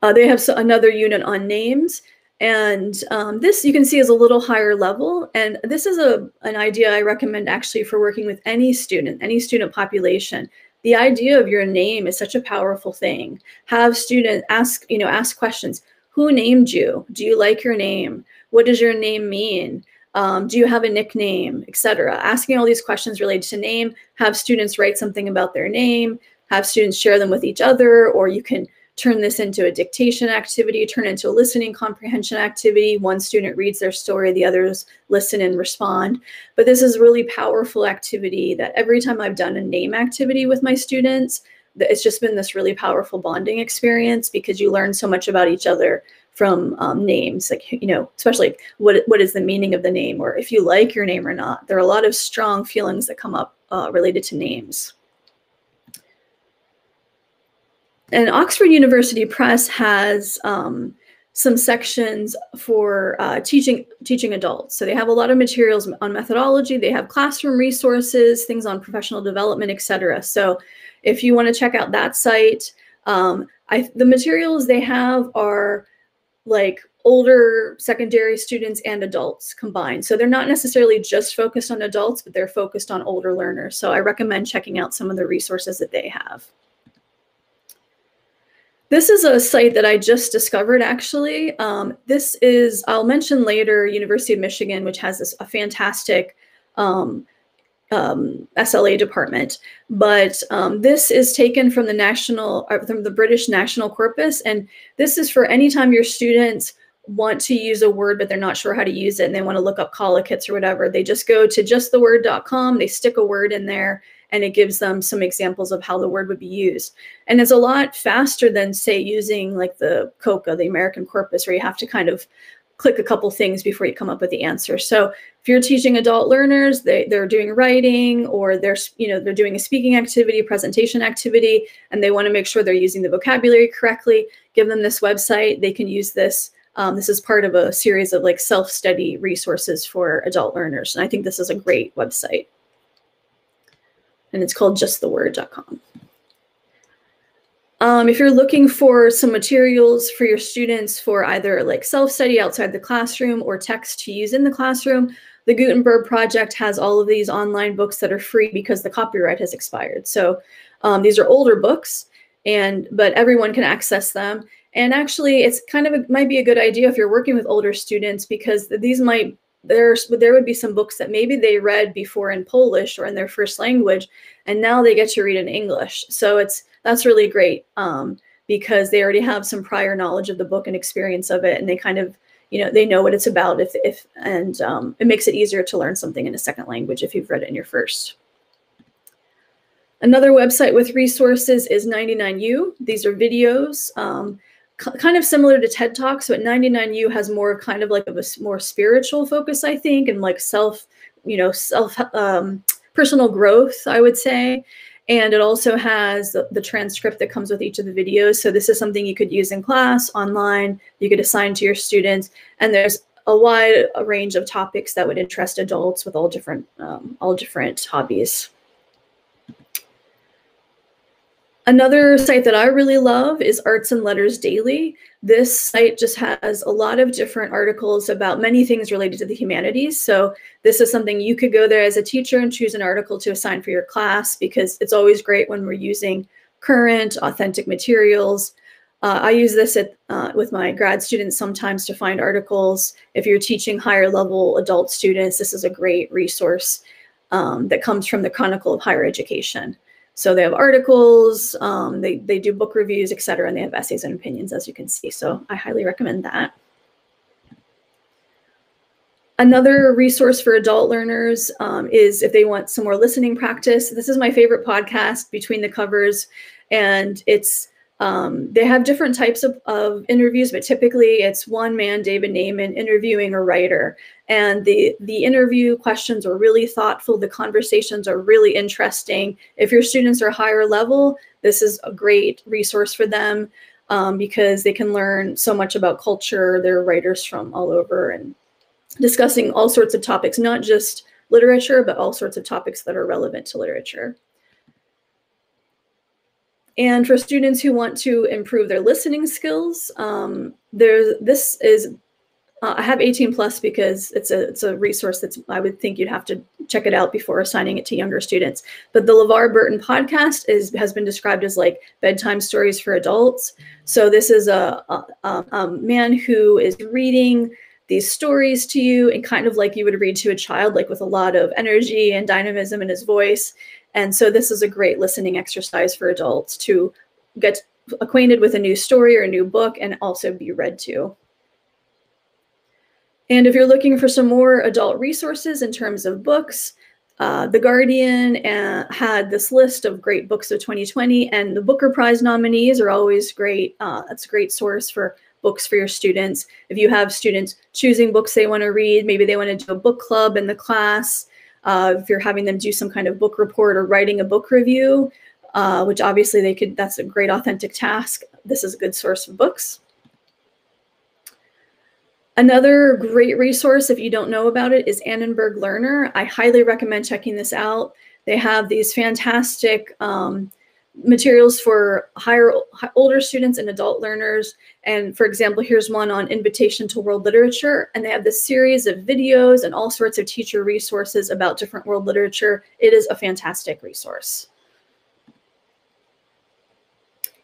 They have another unit on names, and this you can see is a little higher level. And this is an idea I recommend actually for working with any student population. The idea of your name is such a powerful thing. Have students ask questions. Who named you? Do you like your name? What does your name mean? Do you have a nickname, etc.? Asking all these questions related to name. Have students write something about their name. Have students share them with each other, or you can turn this into a dictation activity, turn it into a listening comprehension activity. One student reads their story, the others listen and respond. But this is a really powerful activity that every time I've done a name activity with my students, it's just been this really powerful bonding experience because you learn so much about each other from names, like, especially what is the meaning of the name, or if you like your name or not. There are a lot of strong feelings that come up related to names. And Oxford University Press has some sections for teaching adults. So they have a lot of materials on methodology. They have classroom resources, things on professional development, etc. So if you want to check out that site, the materials they have are like older secondary students and adults combined. So they're not necessarily just focused on adults, but they're focused on older learners. So I recommend checking out some of the resources that they have. This is a site that I just discovered, actually. This is, I'll mention later, University of Michigan, which has a fantastic SLA department. But this is taken from the British National Corpus. And this is for anytime your students want to use a word, but they're not sure how to use it, and they want to look up collocates or whatever, they just go to justtheword.com, they stick a word in there, and it gives them some examples of how the word would be used. And it's a lot faster than, say, using like the COCA, the American Corpus, where you have to kind of click a couple things before you come up with the answer. So if you're teaching adult learners, they're doing writing, or they're doing a speaking activity, presentation activity, and they want to make sure they're using the vocabulary correctly, give them this website. They can use this. This is part of a series of like self-study resources for adult learners. And I think this is a great website. And it's called justtheword.com. If you're looking for some materials for your students for either like self-study outside the classroom or text to use in the classroom, the Gutenberg Project has all of these online books that are free because the copyright has expired. So these are older books, but everyone can access them. And actually, it's kind of might be a good idea if you're working with older students, because there would be some books that maybe they read before in Polish or in their first language, and now they get to read in English. So that's really great because they already have some prior knowledge of the book and experience of it, and they kind of, they know what it's about. And it makes it easier to learn something in a second language if you've read it in your first. Another website with resources is 99U. These are videos. Kind of similar to TED Talks, but 99U has more kind of like a more spiritual focus, I think, and like personal growth, I would say. And it also has the transcript that comes with each of the videos. So this is something you could use in class, online, you could assign to your students. And there's a wide range of topics that would interest adults with all different hobbies. Another site that I really love is Arts and Letters Daily. This site just has a lot of different articles about many things related to the humanities. So this is something you could go there as a teacher and choose an article to assign for your class, because it's always great when we're using current, authentic materials. I use this with my grad students sometimes to find articles. If you're teaching higher level adult students, this is a great resource that comes from the Chronicle of Higher Education. So they have articles, they do book reviews, et cetera, and they have essays and opinions, as you can see. So I highly recommend that. Another resource for adult learners is if they want some more listening practice. This is my favorite podcast, Between the Covers, and they have different types of interviews, but typically it's one man, David Naiman, interviewing a writer. And the interview questions are really thoughtful. The conversations are really interesting. If your students are higher level, this is a great resource for them because they can learn so much about culture. There are writers from all over and discussing all sorts of topics, not just literature, but all sorts of topics that are relevant to literature. And for students who want to improve their listening skills, I have 18 plus because it's a resource I would think you'd have to check it out before assigning it to younger students. But the LeVar Burton podcast has been described as like bedtime stories for adults. So this is a man who is reading these stories to you, and kind of like you would read to a child, like with a lot of energy and dynamism in his voice. And so this is a great listening exercise for adults to get acquainted with a new story or a new book and also be read to. And if you're looking for some more adult resources in terms of books, The Guardian had this list of great books of 2020, and the Booker Prize nominees are always great. That's a great source for books for your students. If you have students choosing books they want to read, maybe they want to do a book club in the class, if you're having them do some kind of book report or writing a book review, which obviously they could, that's a great authentic task. This is a good source of books. Another great resource, if you don't know about it, is Annenberg Learner. I highly recommend checking this out. They have these fantastic materials for older students and adult learners. And for example, here's one on Invitation to World Literature. And they have this series of videos and all sorts of teacher resources about different world literature. It is a fantastic resource.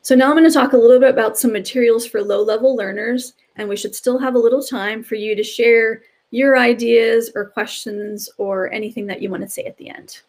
So now I'm going to talk a little bit about some materials for low-level learners, and we should still have a little time for you to share your ideas or questions or anything that you want to say at the end.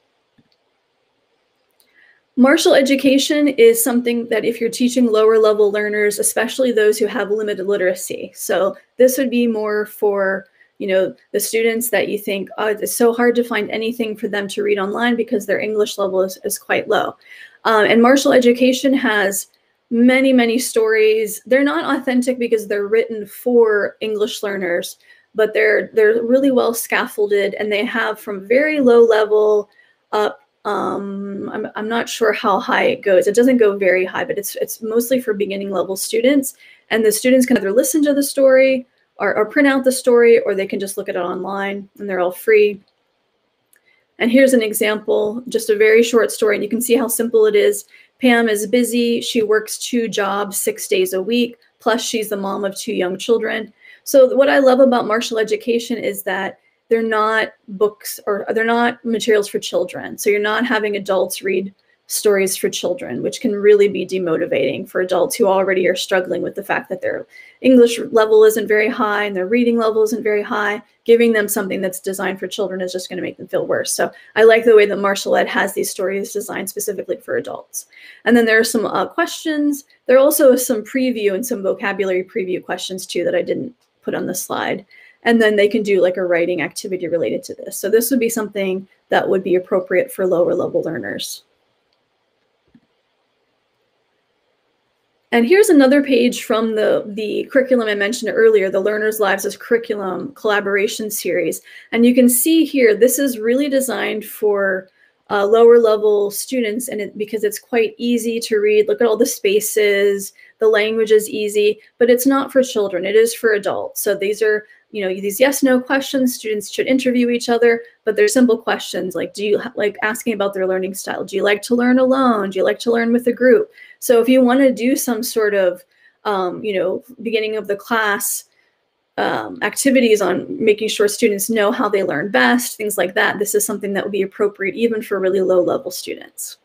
Martial education is something that if you're teaching lower level learners, especially those who have limited literacy. So this would be more for, you know, the students that you think, oh, it's so hard to find anything for them to read online because their English level is quite low. And martial education has many, many stories. They're not authentic because they're written for English learners, but they're really well scaffolded, and they have from very low level up. I'm not sure how high it goes. It doesn't go very high, but it's mostly for beginning level students. And the students can either listen to the story or print out the story, or they can just look at it online, and they're all free. And here's an example, just a very short story, and you can see how simple it is. Pam is busy. She works 2 jobs 6 days a week, plus she's the mom of 2 young children. So what I love about martial education is that they're not books, or they're not materials for children. So you're not having adults read stories for children, which can really be demotivating for adults who already are struggling with the fact that their English level isn't very high and their reading level isn't very high. Giving them something that's designed for children is just going to make them feel worse. So I like the way that Martial Ed has these stories designed specifically for adults. And then there are some questions. There are also some preview and some vocabulary preview questions too that I didn't put on the slide. And then they can do like a writing activity related to this. So this would be something that would be appropriate for lower level learners. And here's another page from the curriculum I mentioned earlier, the Learners' Lives as Curriculum collaboration series. And you can see here, this is really designed for lower level students, and because it's quite easy to read. Look at all the spaces, the language is easy, but it's not for children, it is for adults. So these are, you know, these yes/no questions. Students should interview each other, but they're simple questions like, do you like asking about their learning style? Do you like to learn alone? Do you like to learn with a group? So if you want to do some sort of, you know, beginning of the class activities on making sure students know how they learn best, things like that, this is something that would be appropriate even for really low level students.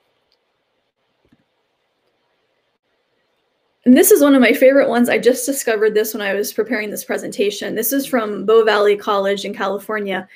And this is one of my favorite ones. I just discovered this when I was preparing this presentation. This is from Bow Valley College in California.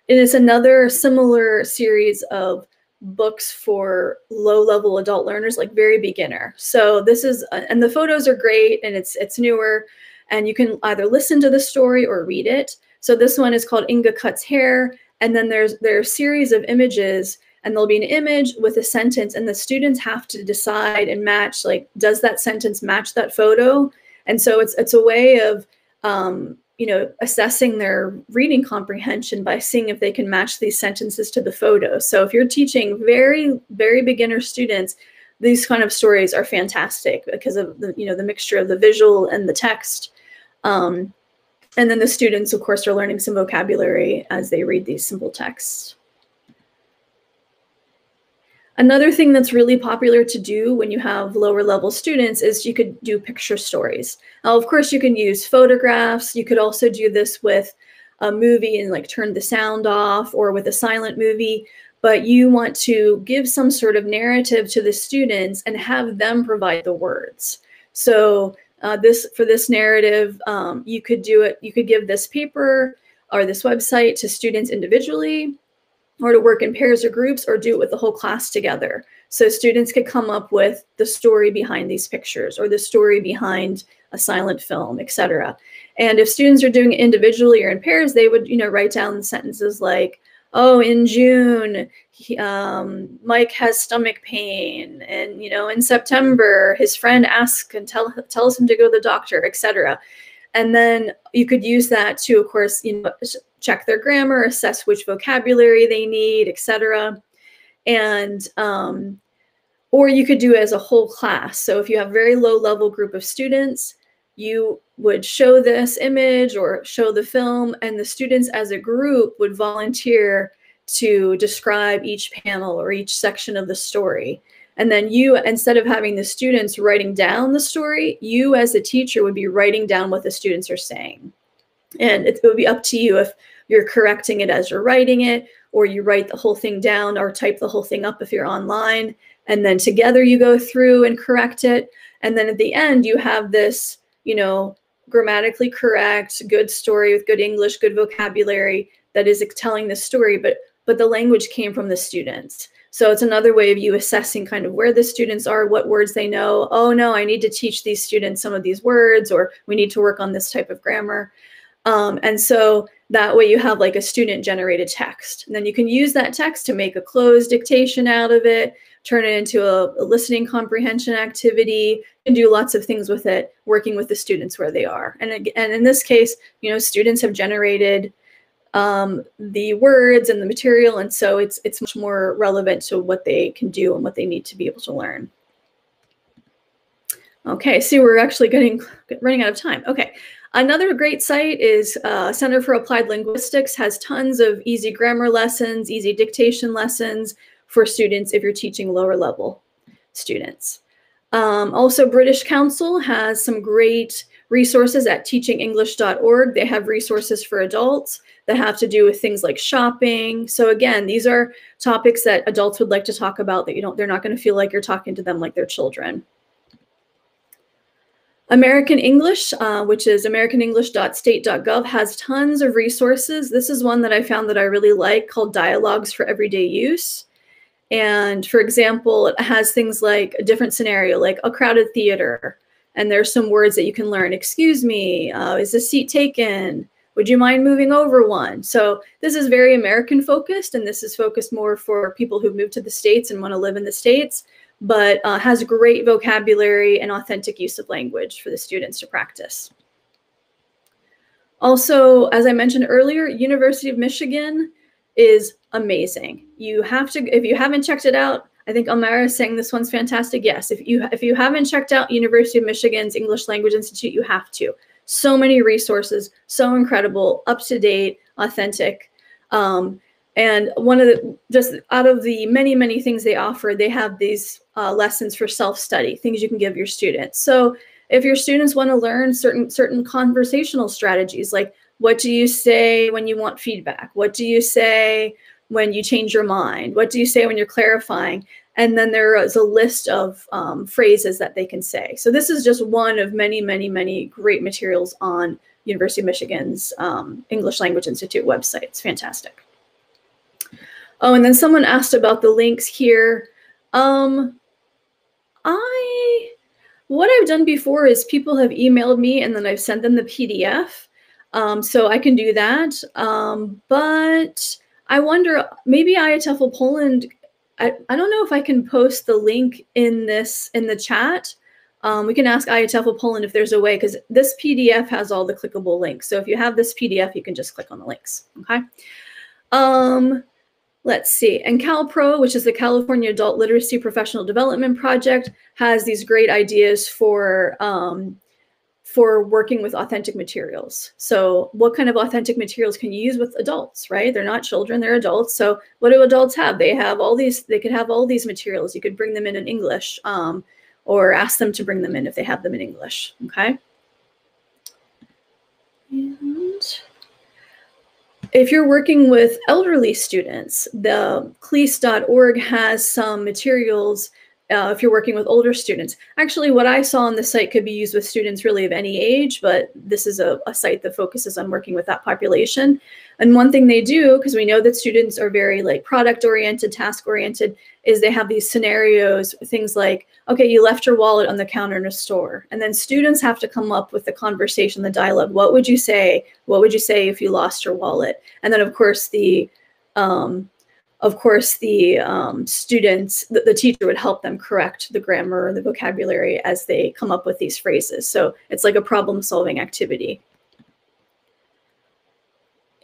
And it's another similar series of books for low-level adult learners, like very beginner. So this is, and the photos are great, and it's newer, and you can either listen to the story or read it. So this one is called Inga Cuts Hair, and then there are a series of images, and there'll be an image with a sentence, and the students have to decide and match, like, does that sentence match that photo? And so it's a way of, you know, assessing their reading comprehension by seeing if they can match these sentences to the photo. So if you're teaching very, very beginner students, these kind of stories are fantastic because of the, you know, the mixture of the visual and the text. And then the students, of course, are learning some vocabulary as they read these simple texts. Another thing that's really popular to do when you have lower level students is you could do picture stories. Now, of course, you can use photographs. You could also do this with a movie and like turn the sound off, or with a silent movie, but you want to give some sort of narrative to the students and have them provide the words. So for this narrative, you could do it. You could give this paper or this website to students individually, or to work in pairs or groups, or do it with the whole class together. So students could come up with the story behind these pictures, or the story behind a silent film, etc. And if students are doing it individually or in pairs, they would, you know, write down sentences like, oh, in June, Mike has stomach pain, and, you know, in September, his friend asks and tells him to go to the doctor, etc. And then you could use that to, of course, you know, check their grammar, assess which vocabulary they need, etc. And, or you could do it as a whole class. So if you have a very low level group of students, you would show this image or show the film, and the students as a group would volunteer to describe each panel or each section of the story. And then you, instead of having the students writing down the story, you as a teacher would be writing down what the students are saying. And it would be up to you if you're correcting it as you're writing it, or you write the whole thing down or type the whole thing up if you're online. And then together you go through and correct it. And then at the end, you have this, you know, grammatically correct, good story with good English, good vocabulary that is telling the story, but the language came from the students. So it's another way of you assessing kind of where the students are, what words they know. Oh no, I need to teach these students some of these words, or we need to work on this type of grammar. And so that way you have like a student generated text. And then you can use that text to make a closed dictation out of it, turn it into a listening comprehension activity, and do lots of things with it, working with the students where they are. And in this case, you know, students have generated the words and the material, and so it's much more relevant to what they can do and what they need to be able to learn. Okay, so we're actually running out of time. Okay, another great site is Center for Applied Linguistics, has tons of easy grammar lessons, easy dictation lessons for students if you're teaching lower level students. Also, British Council has some great resources at teachingenglish.org. They have resources for adults that have to do with things like shopping. So again, these are topics that adults would like to talk about that they're not going to feel like you're talking to them like they're children. American English, which is americanenglish.state.gov, has tons of resources. This is one that I found that I really like, called Dialogues for Everyday Use. And for example, it has things like a different scenario, like a crowded theater. And there's some words that you can learn. Excuse me, is the seat taken? Would you mind moving over one? So this is very American focused, and this is focused more for people who've moved to the States and want to live in the States, but has great vocabulary and authentic use of language for the students to practice. Also, as I mentioned earlier, University of Michigan is amazing. You have to, if you haven't checked it out, I think Amara is saying this one's fantastic. Yes, if you haven't checked out University of Michigan's English Language Institute, you have to. So many resources, so incredible, up to date, authentic. And one of the, just out of the many, many things they offer, they have these lessons for self-study, things you can give your students. So if your students want to learn certain conversational strategies, like what do you say when you want feedback? What do you say when you change your mind? What do you say when you're clarifying? And then there is a list of phrases that they can say. So this is just one of many, many, many great materials on University of Michigan's English Language Institute website. It's fantastic. Oh, and then someone asked about the links here. What I've done before is people have emailed me and then I've sent them the PDF. So I can do that. But I wonder, maybe IATEFL Poland, I don't know if I can post the link in the chat. We can ask IATEFL Poland if there's a way, because this PDF has all the clickable links. So if you have this PDF, you can just click on the links, okay? Let's see, and CalPro, which is the California Adult Literacy Professional Development Project, has these great ideas for working with authentic materials. So what kind of authentic materials can you use with adults, right? They're not children, they're adults. So what do adults have? They have all these, they could have all these materials. You could bring them in English, or ask them to bring them in if they have them in English, okay? And if you're working with elderly students, the cleese.org has some materials if you're working with older students. Actually, what I saw on the site could be used with students really of any age, but this is a site that focuses on working with that population. And one thing they do, because we know that students are very like product-oriented, task-oriented, is they have these scenarios, things like, okay, you left your wallet on the counter in a store. And then students have to come up with the conversation, the dialogue. What would you say? What would you say if you lost your wallet? And then of course the students, the teacher would help them correct the grammar or the vocabulary as they come up with these phrases. So it's like a problem-solving activity.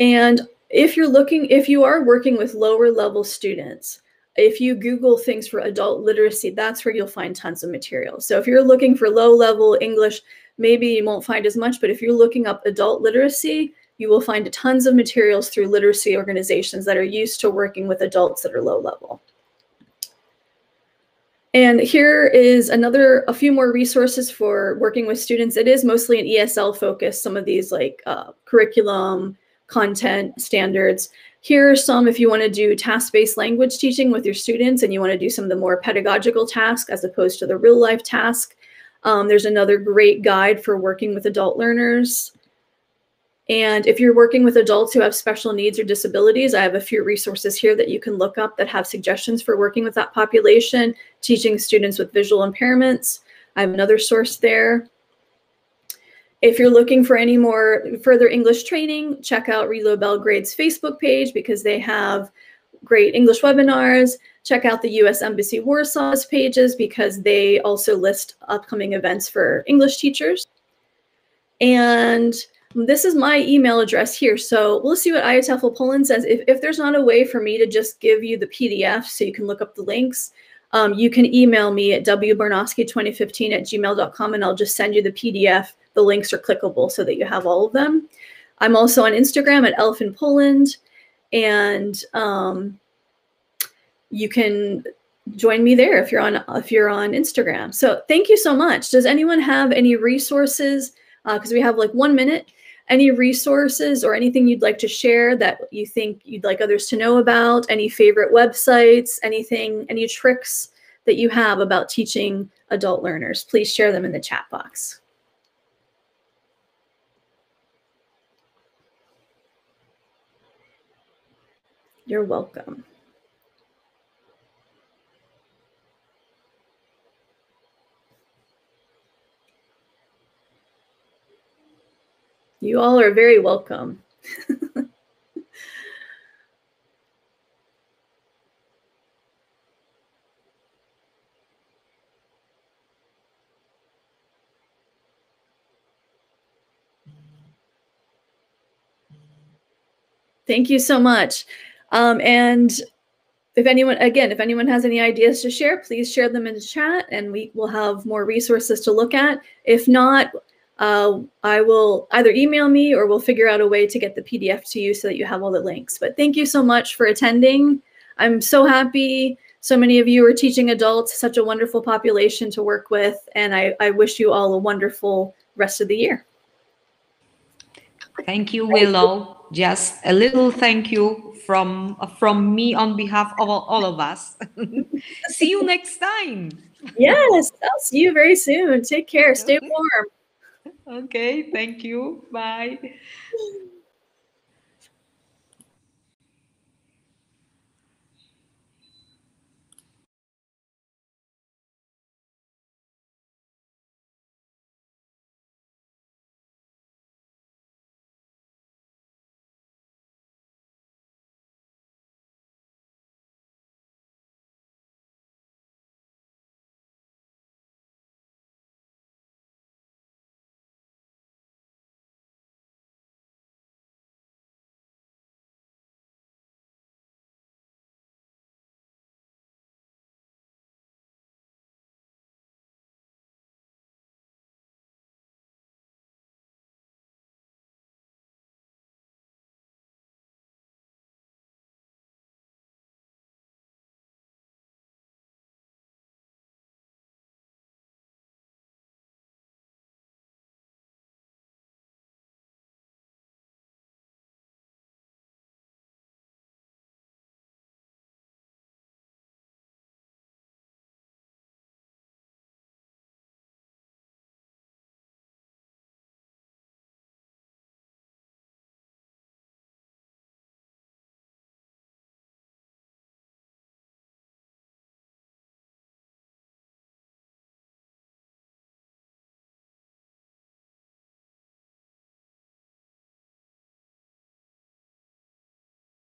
And if you are working with lower level students, if you Google things for adult literacy, that's where you'll find tons of material. So if you're looking for low level English, maybe you won't find as much, but if you're looking up adult literacy, you will find tons of materials through literacy organizations that are used to working with adults that are low level. And here is a few more resources for working with students. It is mostly an ESL focus, some of these like curriculum, content, standards. Here are some if you want to do task-based language teaching with your students and you want to do some of the more pedagogical tasks as opposed to the real life task. There's another great guide for working with adult learners. And if you're working with adults who have special needs or disabilities, I have a few resources here that you can look up that have suggestions for working with that population, teaching students with visual impairments. I have another source there. If you're looking for any more further English training, check out Reload Belgrade's Facebook page because they have great English webinars. Check out the U.S. Embassy Warsaw's pages because they also list upcoming events for English teachers. And this is my email address here. So we'll see what IATEFL Poland says. If there's not a way for me to just give you the PDF so you can look up the links, you can email me at wbarnowski2015@gmail.com and I'll just send you the PDF. The links are clickable so that you have all of them. I'm also on Instagram at elfinpoland, and you can join me there if you're on Instagram. So thank you so much. Does anyone have any resources? Because we have like 1 minute. Any resources or anything you'd like to share that you think you'd like others to know about? Any favorite websites? Anything? Any tricks that you have about teaching adult learners? Please share them in the chat box. You're welcome. You all are very welcome. Thank you so much. And if anyone has any ideas to share, please share them in the chat and we will have more resources to look at. If not, I will either email me or we'll figure out a way to get the PDF to you so that you have all the links. But thank you so much for attending. I'm so happy so many of you are teaching adults, such a wonderful population to work with. And I wish you all a wonderful rest of the year. Thank you, Willow. Just a little thank you from me on behalf of all of us. See you next time. Yes, I'll see you very soon. Take care. Stay warm. Okay, thank you. Bye.